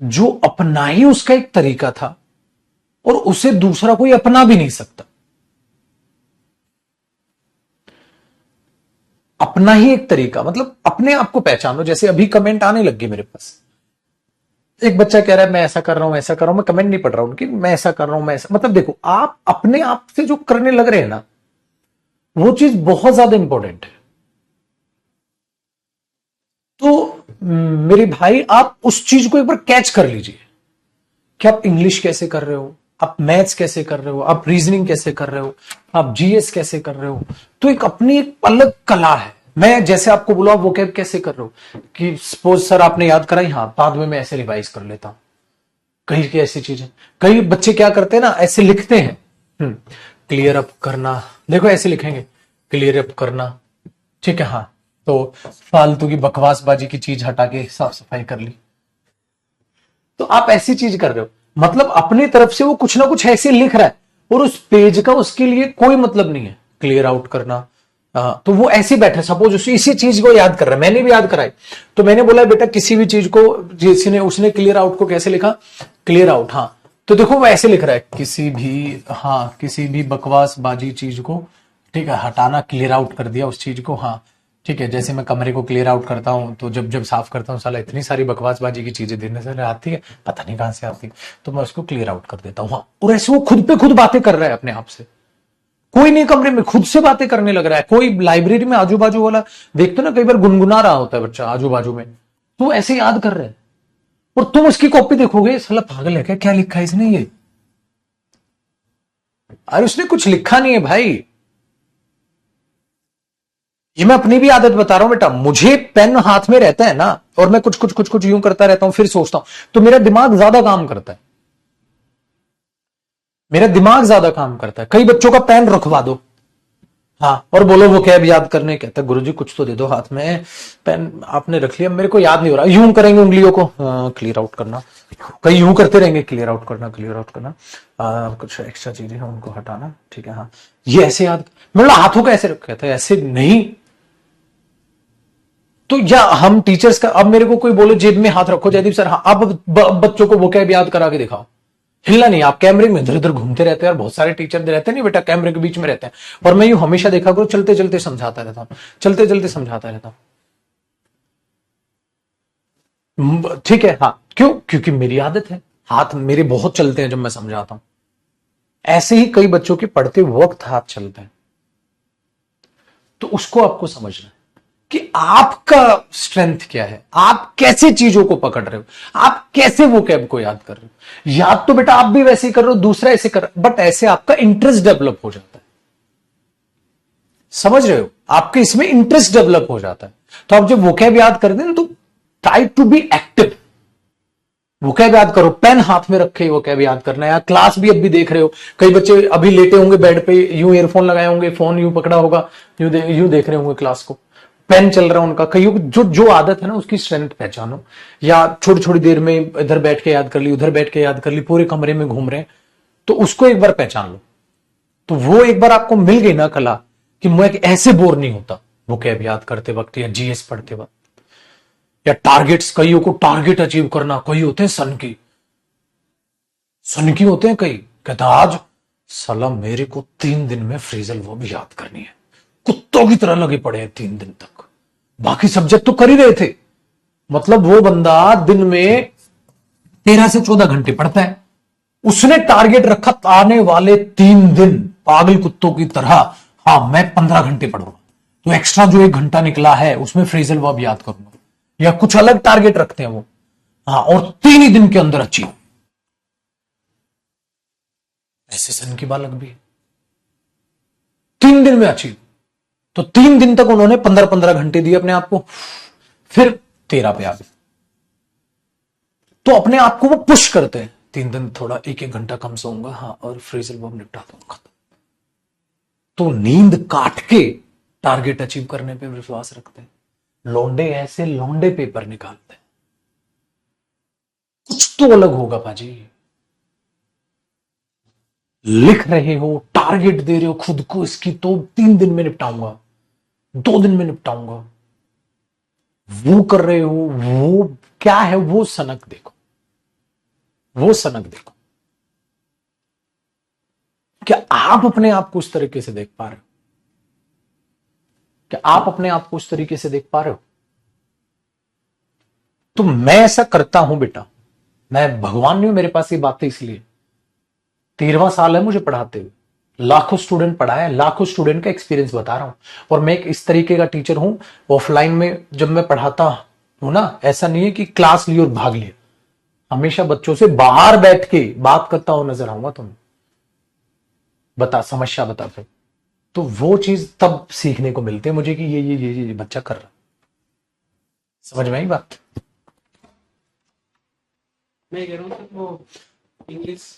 जो अपना ही उसका एक तरीका था, और उसे दूसरा कोई अपना भी नहीं सकता। अपना ही एक तरीका, मतलब अपने आप को पहचानो। जैसे अभी कमेंट आने लग गए मेरे पास, एक बच्चा कह रहा है मैं ऐसा कर रहा हूं, ऐसा कर रहा हूं, मैं कमेंट नहीं पढ़ रहा हूं उनकी, मैं ऐसा कर रहा हूं, मैं ऐसा, मतलब देखो, आप अपने आप से जो करने लग रहे हैं ना, वो चीज बहुत ज्यादा इंपॉर्टेंट है। तो मेरे भाई, आप उस चीज को एक बार कैच कर लीजिए कि आप इंग्लिश कैसे कर रहे हो, आप मैथ्स कैसे कर रहे हो, आप रीजनिंग कैसे कर रहे हो, आप जीएस कैसे कर रहे हो। तो एक अपनी एक अलग कला है। मैं जैसे आपको बोला वोकैब कैसे कर रहे हो, कि सपोज सर आपने याद कराई, हाँ, बाद में मैं ऐसे रिवाइज कर लेता हूं, कहीं की ऐसी चीजें। कई बच्चे क्या करते हैं ना, ऐसे लिखते हैं, क्लियर अप करना, देखो ऐसे लिखेंगे, क्लियर अप करना, ठीक है, हाँ, तो फालतू की बकवासबाजी की चीज हटा के साफ सफाई कर ली। तो आप ऐसी चीज कर रहे हो, मतलब अपनी तरफ से वो कुछ ना कुछ ऐसे लिख रहा है, और उस पेज का उसके लिए कोई मतलब नहीं है। क्लियर आउट करना, तो वो ऐसे बैठे, सपोज उसे इसी चीज को याद कर रहा है, मैंने भी याद कराई, तो मैंने बोला बेटा किसी भी चीज को, जिसने उसने क्लियर आउट को कैसे लिखा, क्लियर आउट, हाँ, तो देखो वो ऐसे लिख रहा है, किसी भी, हाँ, किसी भी बकवासबाजी चीज को, ठीक है, हटाना, क्लियर आउट कर दिया उस चीज को, हाँ, ठीक है। जैसे मैं कमरे को क्लियर आउट करता हूं, तो जब जब साफ करता हूं, साला इतनी सारी बकवासबाजी की चीजें दिन से आती है, पता नहीं कहां से आती है, तो मैं उसको क्लियर आउट कर देता हूं, हाँ। और ऐसे वो खुद पे खुद बातें कर रहा है अपने आप से, कोई नहीं कमरे में, खुद से बातें करने लग रहा है। कोई लाइब्रेरी में आजू बाजू वाला देखते ना, कई बार गुनगुना रहा होता है बच्चा आजू बाजू में, तो ऐसे याद कर रहे हैं, और तुम उसकी कॉपी देखोगे, साला पागल है क्या, क्या लिखा है इसने ये, अरे उसने कुछ लिखा नहीं है भाई। ये मैं अपनी भी आदत बता रहा हूं बेटा, मुझे पेन हाथ में रहता है ना, और मैं कुछ कुछ कुछ कुछ यूं करता रहता हूं, फिर सोचता हूं, तो मेरा दिमाग ज्यादा काम करता है, मेरा दिमाग ज्यादा काम करता है। कई बच्चों का पेन रखवा दो, हाँ, और बोलो वो कैब याद करने, कहता है गुरुजी कुछ तो दे दो हाथ में, पेन आपने रख लिया, मेरे को याद नहीं हो रहा, यूं करेंगे उंगलियों को, क्लियर आउट करना, कहीं यूं करते रहेंगे, क्लियर आउट करना, क्लियर आउट करना, कुछ एक्स्ट्रा चीजें हैं उनको हटाना, ठीक है, हाँ ये ऐसे याद, मतलब हाथों को ऐसे रखे थे, ऐसे नहीं। तो या हम टीचर्स का, अब मेरे को कोई बोले जेब में हाथ रखो जयदीप सर, हाँ अब बच्चों को वो कैब याद करा के दिखाओ, हिलना नहीं, आप कैमरे में इधर उधर घूमते रहते हैं, और बहुत सारे टीचर रहते हैं नहीं बेटा कैमरे के बीच में रहते हैं, और मैं यूं हमेशा देखा करूं, चलते चलते समझाता रहता हूं, चलते चलते समझाता रहता हूं, ठीक है, हाँ क्यों, क्योंकि मेरी आदत है, हाथ मेरे बहुत चलते हैं जब मैं समझाता हूं, ऐसे ही कई बच्चों के पढ़ते वक्त हाथ चलते हैं, तो उसको आपको समझना है कि आपका स्ट्रेंथ क्या है, आप कैसे चीजों को पकड़ रहे हो, आप कैसे वो कैब को याद कर रहे हो, याद तो बेटा आप भी वैसे ही कर रहे हो, दूसरा ऐसे कर, बट ऐसे आपका इंटरेस्ट डेवलप हो जाता है, समझ रहे हो, आपके इसमें इंटरेस्ट डेवलप हो जाता है, तो आप जब वो कैब याद करते हैं तो ट्राई टू बी एक्टिव, वो कैब याद करो, पेन हाथ में रखे वो कैब याद करना है, या क्लास भी अभी देख रहे हो, कई बच्चे अभी लेटे होंगे बेड पे, यूं ईयरफोन लगाए होंगे, फोन यूं पकड़ा होगा, यूं देख रहे होंगे क्लास को, पेन चल रहा है उनका, कई जो जो आदत है ना उसकी स्ट्रेंथ पहचानो, या छोटी छोटी देर में इधर बैठ के याद कर ली, उधर बैठ के याद कर ली, पूरे कमरे में घूम रहे हैं, तो उसको एक बार पहचान लो, तो वो एक बार आपको मिल गई ना कला, कि मैं ऐसे बोर नहीं होता वो कैब याद करते वक्त या जीएस पढ़ते वक्त, या टारगेट्स, कईयों को टारगेट अचीव करना, कई होते हैं सन की होते हैं, कई कहता आज साला मेरे को 3 दिन में फ्रीजल वो भी याद करनी है, कुत्तों की तरह लगे पड़े हैं 3 दिन तक, बाकी सब्जेक्ट तो कर ही रहे थे, मतलब वो बंदा दिन में 13 से 14 घंटे पढ़ता है, उसने टारगेट रखा आने वाले 3 दिन पागल कुत्तों की तरह, हाँ मैं 15 घंटे पढ़ूंगा, तो एक्स्ट्रा जो 1 घंटा निकला है उसमें फ्रेजल वर्ब याद करूंगा, या कुछ अलग टारगेट रखते हैं वो, हाँ और 3 ही दिन के अंदर अचीव, ऐसे सन की बालक भी है, 3 दिन में अचीव, तो 3 दिन तक उन्होंने 15-15 घंटे दिए अपने आप को, फिर 13 पे आ गए, तो अपने आप को वो पुश करते हैं, 3 दिन थोड़ा 1-1 घंटा कम सोऊंगा, हाँ और फ्रेजल वर्ब निपटा दूंगा, तो नींद काट के टारगेट अचीव करने पे विश्वास रखते हैं, लौंडे ऐसे लौंडे पेपर निकालते हैं, कुछ तो अलग होगा पाजी, लिख रहे हो, टारगेट दे रहे हो खुद को इसकी, तो 3 दिन में निपटाऊंगा, 2 दिन में निपटाऊंगा, वो कर रहे हो, वो क्या है, वो सनक देखो, वो सनक देखो, क्या आप अपने आप को उस तरीके से देख पा रहे हो, क्या आप अपने आप को उस तरीके से देख पा रहे हो, तो मैं ऐसा करता हूं बेटा, मैं भगवान नहीं हूं मेरे पास ये बातें, इसलिए 13वां साल है मुझे पढ़ाते हुए, लाखों स्टूडेंट पढ़ाया, लाखों स्टूडेंट का एक्सपीरियंस बता रहा हूं, और मैं एक इस तरीके का टीचर हूं, ऑफलाइन में जब मैं पढ़ाता हूं ना, ऐसा नहीं है कि क्लास ली और भाग लिया, हमेशा बच्चों से बाहर बैठ के बात करता हूं, नजर आऊंगा तुम्हें, बता समस्या बता फिर, तो वो चीज तब सीखने को मिलती है मुझे कि ये बच्चा कर रहा, समझ में आई बात। मैं कह रहा हूँ सर वो इंग्लिश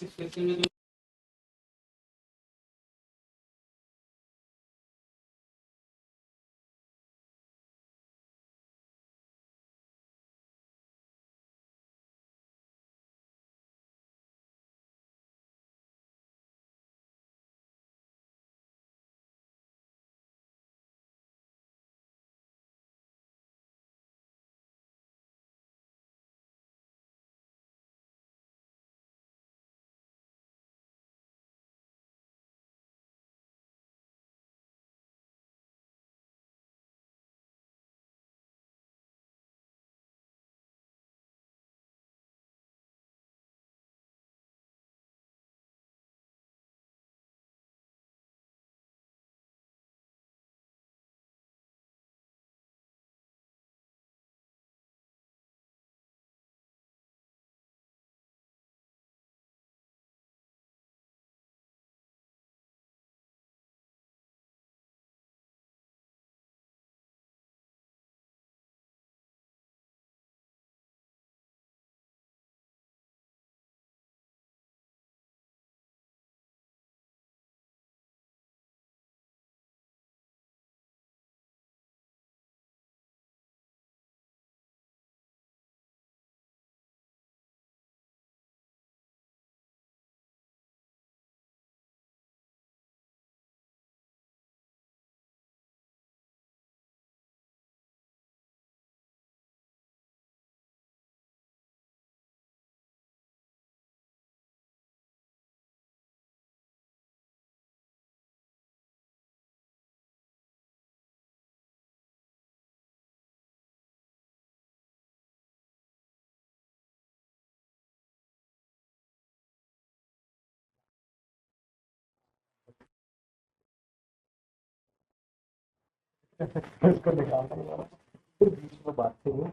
इसको निकालना है, फिर बीच में बात करिए,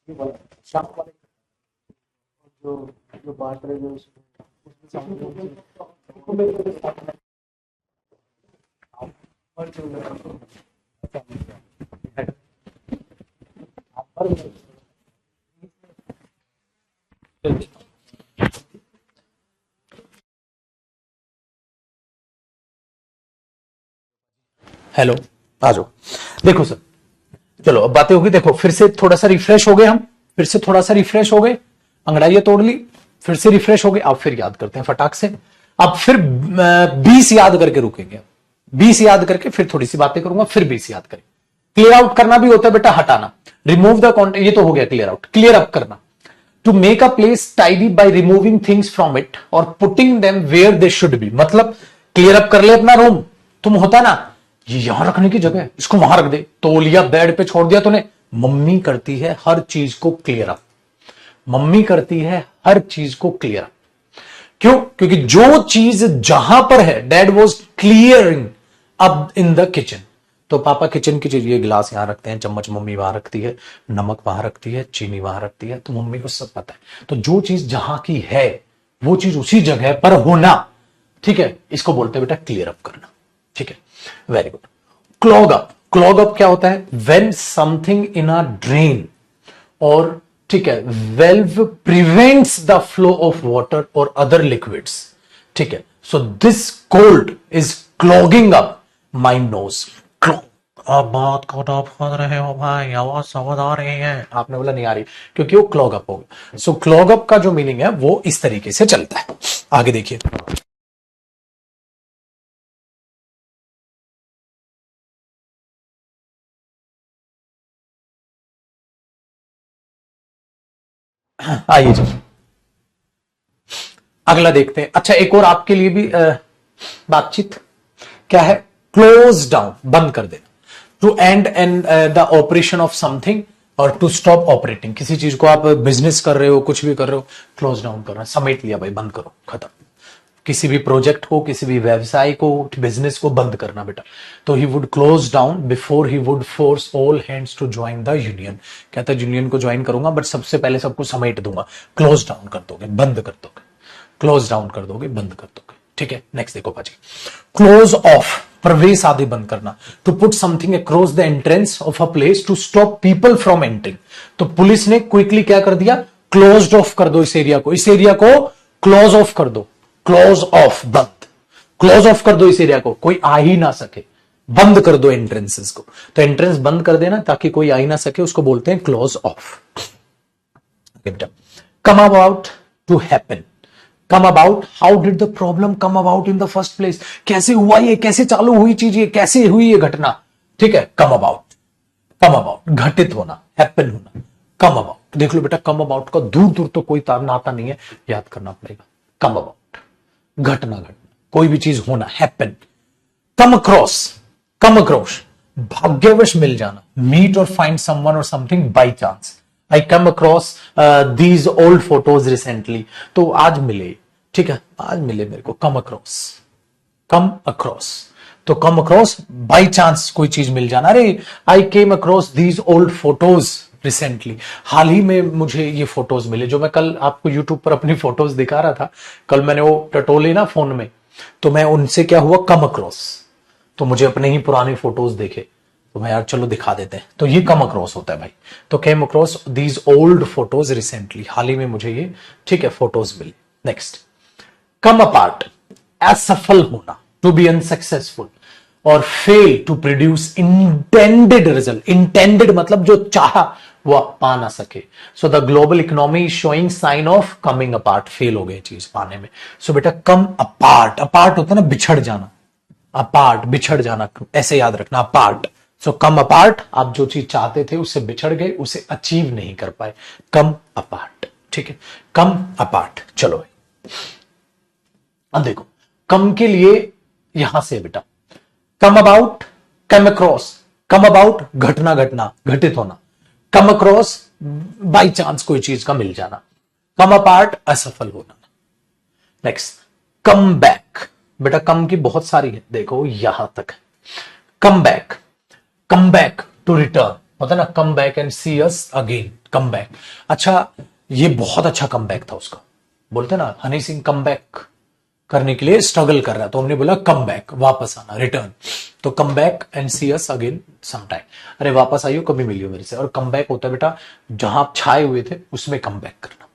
ठीक है? शाम वाले जो जो बांट रहे जो उसमें साउंड को मेरे को दिखाना है। और जो हेलो, आ जाओ। देखो सर, चलो अब बातें होगी। देखो फिर से थोड़ा सा रिफ्रेश हो गए हम, फिर से थोड़ा सा रिफ्रेश हो गए, अंगड़ाइयां तोड़ ली, फिर से रिफ्रेश हो गए। अब फिर याद करते हैं फटाक से। अब फिर 20 याद करके रुकेंगे, 20 याद करके फिर थोड़ी सी बातें करूंगा, फिर 20 याद करें। क्लियर आउट करना भी होता है बेटा, हटाना, रिमूव द कॉन्टेंट, ये तो हो गया क्लियर आउट। क्लियर अप करना, to make a place tidy by removing things from it और putting them where they should be. मतलब क्लियर अप कर ले अपना रूम। तुम होता ना, ये यहां रखने की जगह है, इसको वहां रख दे, तौलिया बेड पे छोड़ दिया तूने। मम्मी करती है हर चीज को क्लियर अप, मम्मी करती है हर चीज को क्लियर अप। क्यों? क्योंकि जो चीज जहां पर है, डैड वॉज क्लियरिंग अब इन द किचन। तो पापा किचन की चीज, ये गिलास यहां रखते हैं, चम्मच मम्मी वहां रखती है, नमक वहां रखती है, चीनी वहां रखती है, तो मम्मी को सब पता है। तो जो चीज जहां की है वो चीज उसी जगह पर होना, ठीक है, इसको बोलते हैं बेटा क्लियर अप करना। ठीक है, very good. Clog up, clog up क्या होता है? When something in a drain और, ठीक है, valve prevents the flow of water और अदर लिक्विड्स। ठीक है, so this cold is clogging up my nose. आप बात को आप कर रहे हो भाई, आवाज समझ आ रही है? आपने बोला नहीं आ रही, क्योंकि वो क्लॉग अप हो गया। सो क्लॉग अप का जो मीनिंग है वो इस तरीके से चलता है। आगे देखिए, आइए जी, अगला देखते हैं। अच्छा, एक और आपके लिए भी बातचीत क्या है? क्लोज डाउन, बंद कर देना। To end end the operation of something और टू स्टॉप ऑपरेटिंग। किसी चीज को आप बिजनेस कर रहे हो, कुछ भी कर रहे हो, क्लोज डाउन करना, समेट लिया भाई, बंद करो, खत्म। किसी भी प्रोजेक्ट को, किसी भी व्यवसाय को, बिजनेस को बंद करना बेटा। तो he would close down before he would force all hands to join the union. कहता है यूनियन को ज्वाइन करूंगा बट सबसे पहले सबको समेट दूंगा। क्लोज डाउन कर दोगे, बंद कर दोगे, क्लोज डाउन कर दोगे, बंद कर दोगे। ठीक है, नेक्स्ट देखो भाजी। क्लोज ऑफ, प्रवेश आदि बंद करना। To put something across the entrance of a place to stop people from entering. तो पुलिस ने क्विकली क्या कर दिया? क्लोज ऑफ कर दो इस एरिया को, इस एरिया को क्लोज ऑफ कर दो। क्लोज ऑफ, बंद, क्लोज ऑफ कर दो इस एरिया को, कोई आ ही ना सके, बंद कर दो एंट्रेंसेस को। तो एंट्रेंस बंद कर देना ताकि कोई आ ही ना सके, उसको बोलते हैं close off. Come about, to happen. Come about, how did the problem come about in the first place? कैसे हुआ ये, कैसे चालू हुई चीज, ये कैसे हुई ये घटना? ठीक है, कम अबाउट, कम अबाउट, घटित होना, हैपन होना, कम अबाउट। देख लो बेटा, कम अबाउट का दूर दूर तो कोई तार नाता नहीं है, याद करना पड़ेगा। कम अबाउट, घटना, घटना, कोई भी चीज होना, happen. Come across, come across, भाग्यवश मिल जाना, मीट और फाइंड समवन और something by chance. I come across these old photos recently, तो आज मिले, ठीक है, आज मिले मेरे को, कम अक्रॉस, कम अक्रॉस। तो कम अक्रॉस, बाई चांस कोई चीज मिल जाना। अरे I came across these old photos recently, हाल ही में मुझे ये फोटोज मिले, जो मैं कल आपको यूट्यूब पर अपनी फोटोज दिखा रहा था। कल मैंने वो टटोले ना फोन में, तो मैं उनसे क्या हुआ, कम अक्रॉस। तो मुझे अपने ही पुराने फोटोज देखे, तो मैं यार चलो दिखा देते हैं। तो ये कम अक्रॉस होता है भाई। तो came across these old photos recently, हाल ही में मुझे ये, ठीक है, फोटोज मिली। नेक्स्ट, कम अपार्ट, असफल होना, टू बी अनसक्सेसफुल और fail to produce intended result. Intended मतलब जो चाहा वो पा ना सके। So the global economy showing sign of coming apart, fail हो गई चीज पाने में। सो बेटा कम अपार्ट, अपार्ट होता है ना बिछड़ जाना, अपार्ट, बिछड़ जाना, ऐसे याद रखना, अपार्ट। सो कम अपार्ट, आप जो चीज चाहते थे उससे बिछड़ गए, उसे अचीव नहीं कर पाए, कम अपार्ट। ठीक है, कम अपार्ट। चलो भाई, अब देखो, कम के लिए यहां से बेटा, come about, come across, come about घटना घटना घटित होना, कम अक्रॉस बाई चांस कोई चीज का मिल जाना, कम अपार्ट असफल होना। नेक्स्ट कम बैक, बेटा कम की बहुत सारी है, देखो यहां तक है। कम बैक टू रिटर्न होता है ना, come back and see us again, come back. अच्छा ये बहुत अच्छा कम बैक था उसका, बोलते ना हनी सिंह कम बैक करने के लिए स्ट्रगल कर रहा है, तो हमने बोला कम बैक वापस आना, रिटर्न। तो come back and see us again some time, अरे वापस आइयो कभी मिलियो मेरे से। और कम बैक होता है बेटा जहां आप छाए हुए थे उसमें कम बैक करना।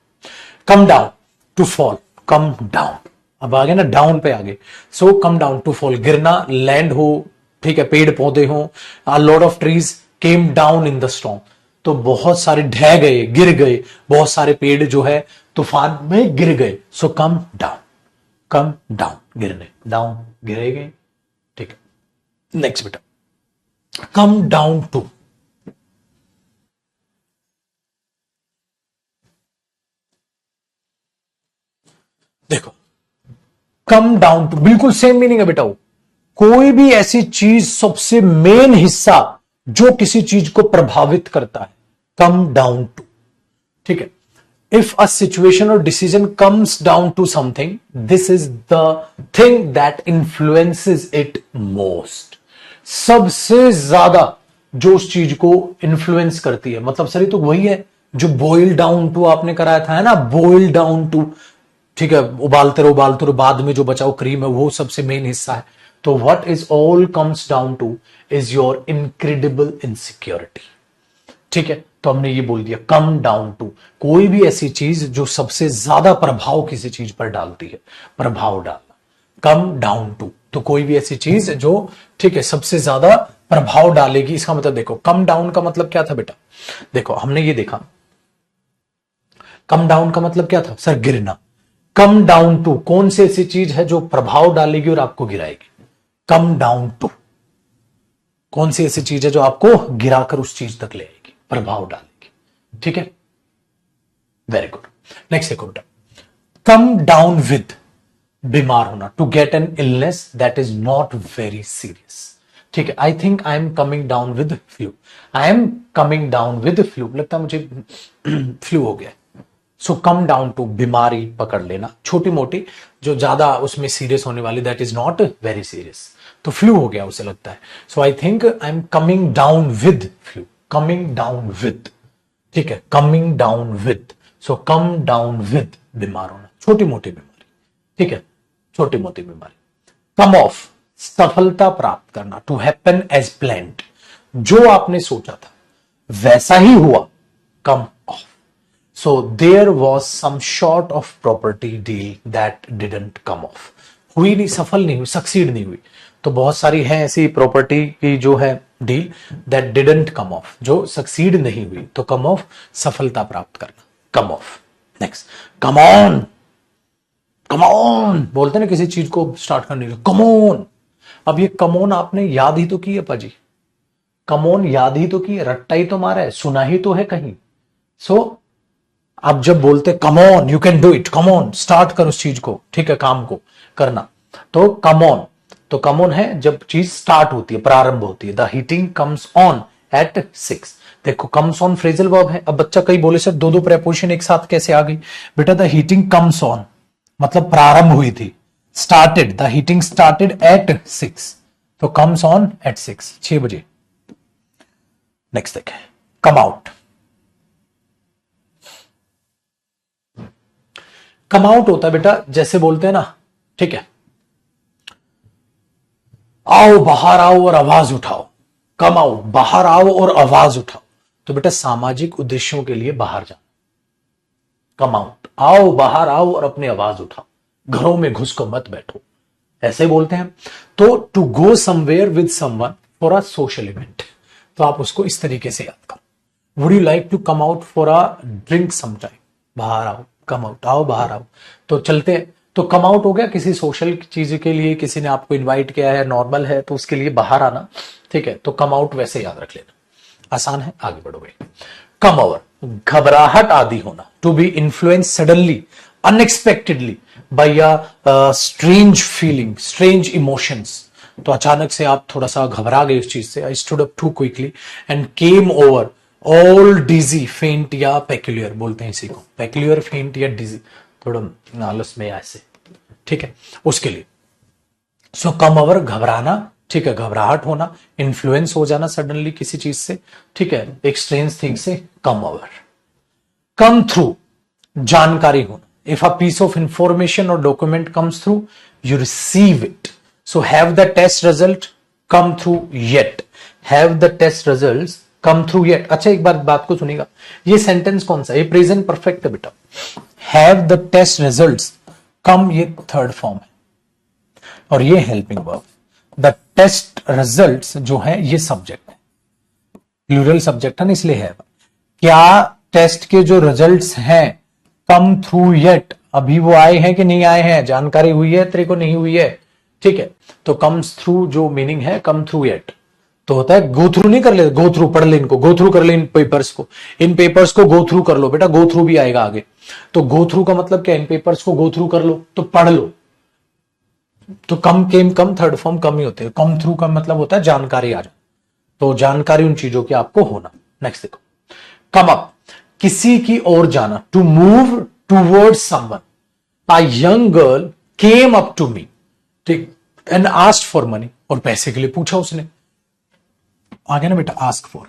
Come down to fall, come down, अब आगे ना डाउन पे आगे। So come down to fall, गिरना, लैंड हो, ठीक है, पेड़ पौधे हो, a lot of trees came down in the storm, तो बहुत सारे ढह गए, गिर गए, बहुत सारे पेड़ जो है तूफान में गिर गए। सो कम डाउन, कम डाउन, गिरने, डाउन गिरे गए, ठीक है। नेक्स्ट बेटा कम डाउन टू, देखो कम डाउन टू बिल्कुल सेम मीनिंग है बेटा। वो कोई भी ऐसी चीज, सबसे मेन हिस्सा जो किसी चीज को प्रभावित करता है, कम डाउन टू, ठीक है। इफ अ सिचुएशन और decision comes down to something, this is the thing that influences it most. सबसे ज्यादा जो उस चीज को इन्फ्लुएंस करती है, मतलब सर ये तो वही है जो बॉइल डाउन टू आपने कराया था, है ना, बॉइल डाउन टू, ठीक है, उबालते रहो बाद में जो बचाओ क्रीम है वो सबसे मेन हिस्सा है। तो what is all comes down to is your incredible insecurity, ठीक है। तो हमने ये बोल दिया कम डाउन टू, कोई भी ऐसी चीज जो सबसे ज्यादा प्रभाव किसी चीज पर डालती है, प्रभाव डालना, कम डाउन टू। तो कोई भी ऐसी चीज जो, ठीक है, सबसे ज्यादा प्रभाव डालेगी, इसका मतलब देखो कम डाउन का मतलब क्या था बेटा, देखो हमने ये देखा कम डाउन का मतलब क्या था सर, गिरना। कम डाउन टू कौन सी ऐसी चीज है जो प्रभाव डालेगी और आपको गिराएगी, कम डाउन टू कौन सी ऐसी चीज है जो आपको गिराकर उस चीज तक ले आएगी, प्रभाव डालेगी, ठीक है। Very good. नेक्स्ट देखो बेटा, कम डाउन विद, बीमार होना, to get an illness that is not very serious, ठीक है। I think I am coming down with flu, I am coming down with flu, लगता है मुझे फ्लू हो गया। सो कम डाउन टू, बीमारी पकड़ लेना, छोटी मोटी जो ज्यादा उसमें सीरियस होने वाली, that is not very serious, तो फ्लू हो गया उसे लगता है। So I think I am coming down with flu, coming down with, ठीक है, coming down with. So come down with, बीमार होना, छोटी मोटी बीमारी, ठीक है, छोटी मोटी बीमारी। कम ऑफ, सफलता प्राप्त करना, टू हैपन एज प्लान्ड, जो आपने सोचा था वैसा ही हुआ, कम of. So there was some sort of property deal that didn't come off, हुई नहीं, सफल नहीं हुई, सक्सीड नहीं हुई। तो बहुत सारी है ऐसी प्रॉपर्टी की जो है deal that didn't come off, जो सक्सीड नहीं हुई, तो कम ऑफ सफलता प्राप्त करना, come off. Next come on, come on बोलते ना किसी चीज को स्टार्ट करने के लिए, कम ऑन। अब ये कम ऑन आपने याद ही तो की है पाजी, कम ऑन याद ही तो की है, रट्टा ही तो मारा है, सुना ही तो है कहीं। सो आप जब बोलते come on, you can do it, come on, start कर उस चीज को, ठीक है, काम को करना, तो कम ऑन। तो कम ऑन है जब चीज स्टार्ट होती है, प्रारंभ होती है। The heating comes on at 6, देखो कम्स ऑन फ्रेजल वर्ब है। अब बच्चा कई बोले सर दो प्रेपोजिशन एक साथ कैसे आ गई, बेटा द हीटिंग कम्स ऑन मतलब प्रारंभ हुई थी, started, the heating started at 6, तो कम्स ऑन एट 6 बजे। नेक्स्ट देखें, कम आउट, कम आउट होता है बेटा जैसे बोलते हैं ना, ठीक है, आओ बाहर आओ और आवाज उठाओ, कम आउट, बाहर आओ और आवाज उठाओ। तो बेटा सामाजिक उद्देश्यों के लिए बाहर जाओ, कम आउट, आओ बाहर आओ और अपनी आवाज उठाओ, घरों में घुस कर मत बैठो, ऐसे बोलते हैं। तो to go somewhere with someone for a social event, तो आप उसको इस तरीके से याद करो, would you like to come out for a drink sometime, बाहर आओ, कम आउट, आओ बाहर आओ, तो चलते हैं। तो कम आउट हो गया किसी सोशल चीज के लिए, किसी ने आपको इनवाइट किया है, नॉर्मल है, तो उसके लिए बाहर आना, ठीक है। तो कम आउट वैसे याद रख लेना, आसान है, आगे बढ़ोगे। कम ओवर, घबराहट आदि होना, to be influence suddenly, unexpectedly by a strange feeling, strange emotions, तो अचानक से आप थोड़ा सा घबरा गए उस चीज से। I stood up too quickly and came over all dizzy faint या पेक्यूलियर बोलते हैं इसी को, पेक्यूलियर फेंट या डिजी, थोड़ा आलस में ऐसे, ठीक है, उसके लिए। सो कम ओवर घबराना, ठीक है, घबराहट होना, इन्फ्लुएंस हो जाना सडनली किसी चीज से, ठीक है, एक स्ट्रेंज थिंग से कम ओवर। कम थ्रू जानकारी होना, if a piece of information or document comes through you receive it. So have the test result come through yet, have the test result come through yet. अच्छा एक बार बात को सुनिएगा, ये sentence कौन सा, ये प्रेजेंट परफेक्ट है बेटा। Have the test results come, ये थर्ड फॉर्म है और ये helping verb. The test results जो है ये सब्जेक्ट है, प्लूरल सब्जेक्ट है ना, इसलिए है। क्या टेस्ट के जो रिजल्ट्स हैं कम थ्रू येट, अभी वो आए हैं कि नहीं आए हैं, जानकारी हुई है तेरे को नहीं हुई है, ठीक है। तो कम्स थ्रू जो मीनिंग है कम थ्रू येट, तो होता है गो थ्रू नहीं कर ले, गो थ्रू पढ़ ले इनको, गो थ्रू कर ले इन पेपर्स को, इन पेपर्स को गो थ्रू कर लो बेटा, गो थ्रू भी आएगा आगे। तो गो थ्रू का मतलब क्या, इन पेपर्स को गो थ्रू कर लो, तो पढ़ लो। तो कम केम कम थर्ड फॉर्म कम ही होते हैं। कम थ्रू का मतलब होता है जानकारी आ जाए, तो जानकारी उन चीजों की आपको होना। नेक्स्ट देखो, कम अप, किसी की ओर जाना, to move towards someone. A young girl came up to me, ठीक, एंड आस्क्ड फॉर मनी, और पैसे के लिए पूछा उसने। आ गया ना बेटा, आस्क फॉर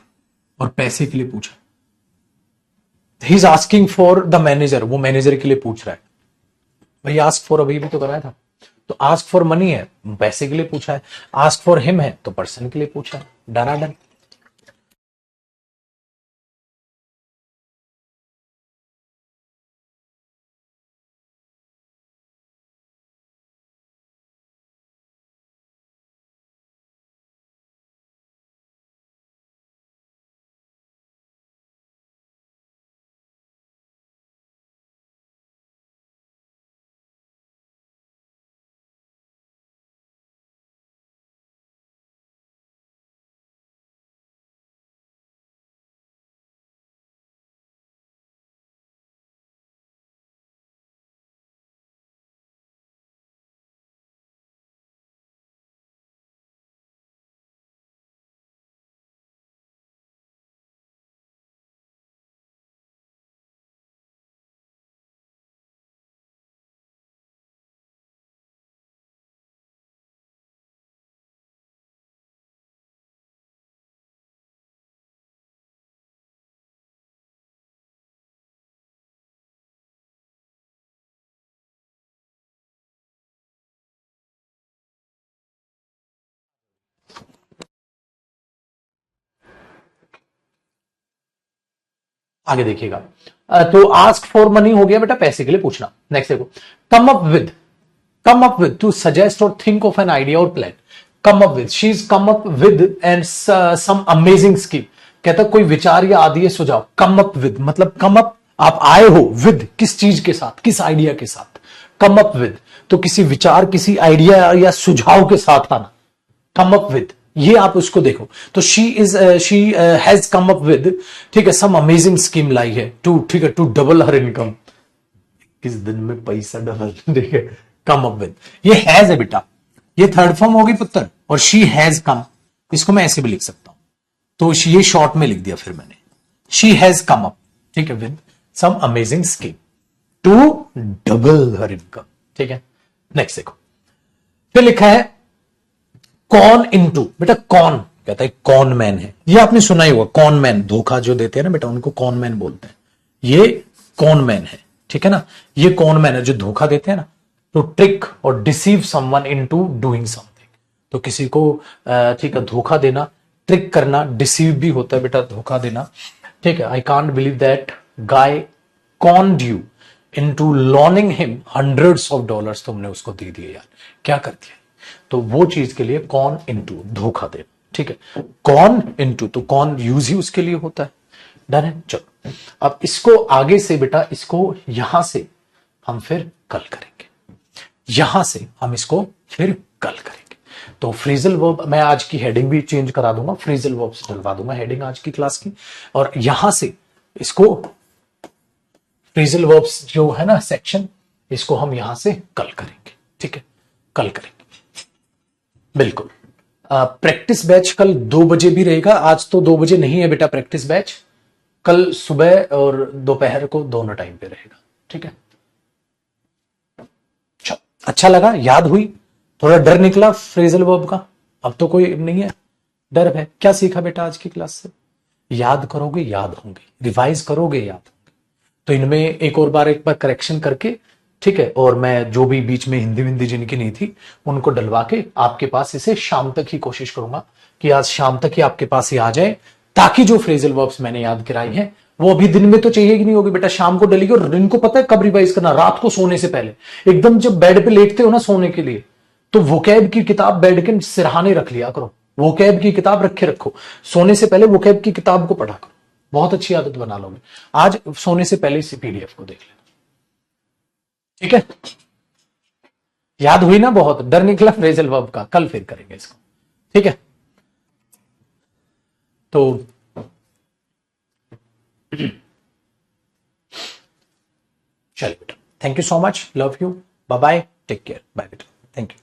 और पैसे के लिए पूछा। He is asking for the manager, वो मैनेजर के लिए पूछ रहा है। भाई आस्क फॉर अभी भी तो कराया था, तो आस्क फॉर मनी है, पैसे के लिए पूछा है। आस्क फॉर हिम है तो पर्सन के लिए पूछा है। Done done. आगे देखिएगा, तो आस्क फॉर मनी हो गया बेटा, पैसे के लिए पूछना। नेक्स्ट देखो, come up with, come up with to suggest और थिंक ऑफ एन आइडिया और plan. Come up with, she is come up with and some amazing scheme. कहता कोई विचार या आदि सुझाव। कम अप विद मतलब कम अप, आप आए हो, विद किस चीज के साथ, किस आइडिया के साथ। कम अप विद तो किसी विचार, किसी आइडिया या सुझाव के साथ आना। कम अप विद, ये आप उसको देखो। तो she has come up with, ठीक है, सम अमेजिंग स्कीम लाई है टू, ठीक है, टू डबल हर इनकम। किस दिन में पैसा डबल, ठीक है, कम अप विद। ये हैज है बेटा, ये थर्ड फॉर्म होगी पुत्र, और शी हैज कम, इसको मैं ऐसे भी लिख सकता हूं, तो ये शॉर्ट में लिख दिया फिर मैंने। शी हैज कम अप, ठीक है, with some amazing scheme to double her income, ठीक है। नेक्स्ट देखो, फिर लिखा है कॉन इनटू। बेटा कॉन कहता है कॉन मैन है, ये आपने सुना ही होगा, कॉन मैन, धोखा जो देते हैं ना बेटा, उनको कॉन मैन बोलते हैं। ये कॉन मैन है, ठीक है ना, ये कॉन मैन है जो धोखा देते हैं ना। तो ट्रिक और deceive someone into doing something, तो किसी को ठीक है धोखा देना, ट्रिक करना, डिसीव भी होता है बेटा धोखा देना, ठीक है। I can't believe that guy conned you into loaning him hundreds of dollars, तुमने उसको दे दिए यार, क्या कर दिया। तो वो चीज के लिए कॉन इनटू, धोखा दे, ठीक है। कॉन इनटू, तो कॉन यूज ही उसके लिए होता है। डन है, चलो अब इसको आगे से बेटा, इसको यहां से हम फिर कल करेंगे, यहां से हम इसको फिर कल करेंगे। तो फ्रेजल वर्ब मैं आज की हेडिंग भी चेंज करा दूंगा, फ्रेजल वर्ब से डलवा दूंगा हेडिंग आज की क्लास की, और यहां से इसको फ्रेजल वर्ब्स जो है ना सेक्शन, इसको हम यहां से कल करेंगे, ठीक है, कल करेंगे बिल्कुल। प्रैक्टिस बैच कल 2 बजे भी रहेगा। आज तो 2 बजे नहीं है बेटा प्रैक्टिस बैच, कल सुबह और दोपहर को दोनों टाइम पे रहेगा, ठीक है। अच्छा लगा, याद हुई, थोड़ा डर निकला फ्रेजल वर्ब का, अब तो कोई नहीं है डर है। क्या सीखा बेटा आज की क्लास से? याद करोगे याद होंगे, रिवाइज करोगे याद होंगे। तो इनमें एक बार करेक्शन करके, ठीक है, और मैं जो भी बीच में हिंदी विंदी जिनकी नहीं थी उनको डलवा के आपके पास इसे शाम तक ही कोशिश करूंगा कि आज शाम तक ही आपके पास ही आ जाए, ताकि जो फ्रेजल वर्ब्स मैंने याद कराई हैं वो अभी दिन में तो चाहिए कि नहीं होगी बेटा, शाम को डलेगी। और इनको पता है कब रिवाइज करना? रात को सोने से पहले, एकदम जब बेड पे लेटते हो ना सोने के लिए, तो वोकैब की किताब बेड के सिरहाने रख लिया करो, वोकैब की किताब रखे रखो, सोने से पहले वोकैब की किताब को पढ़ा करो, बहुत अच्छी आदत बना लोगे। आज सोने से पहले इसी पीडीएफ को देख लेना, ठीक है। याद हुई ना? बहुत डर निकला फ्रेजल वर्ब का, कल फिर करेंगे इसको, ठीक है। तो चलिए बेटा, thank you so much, love you, bye bye, take care, bye बेटा, थैंक यू।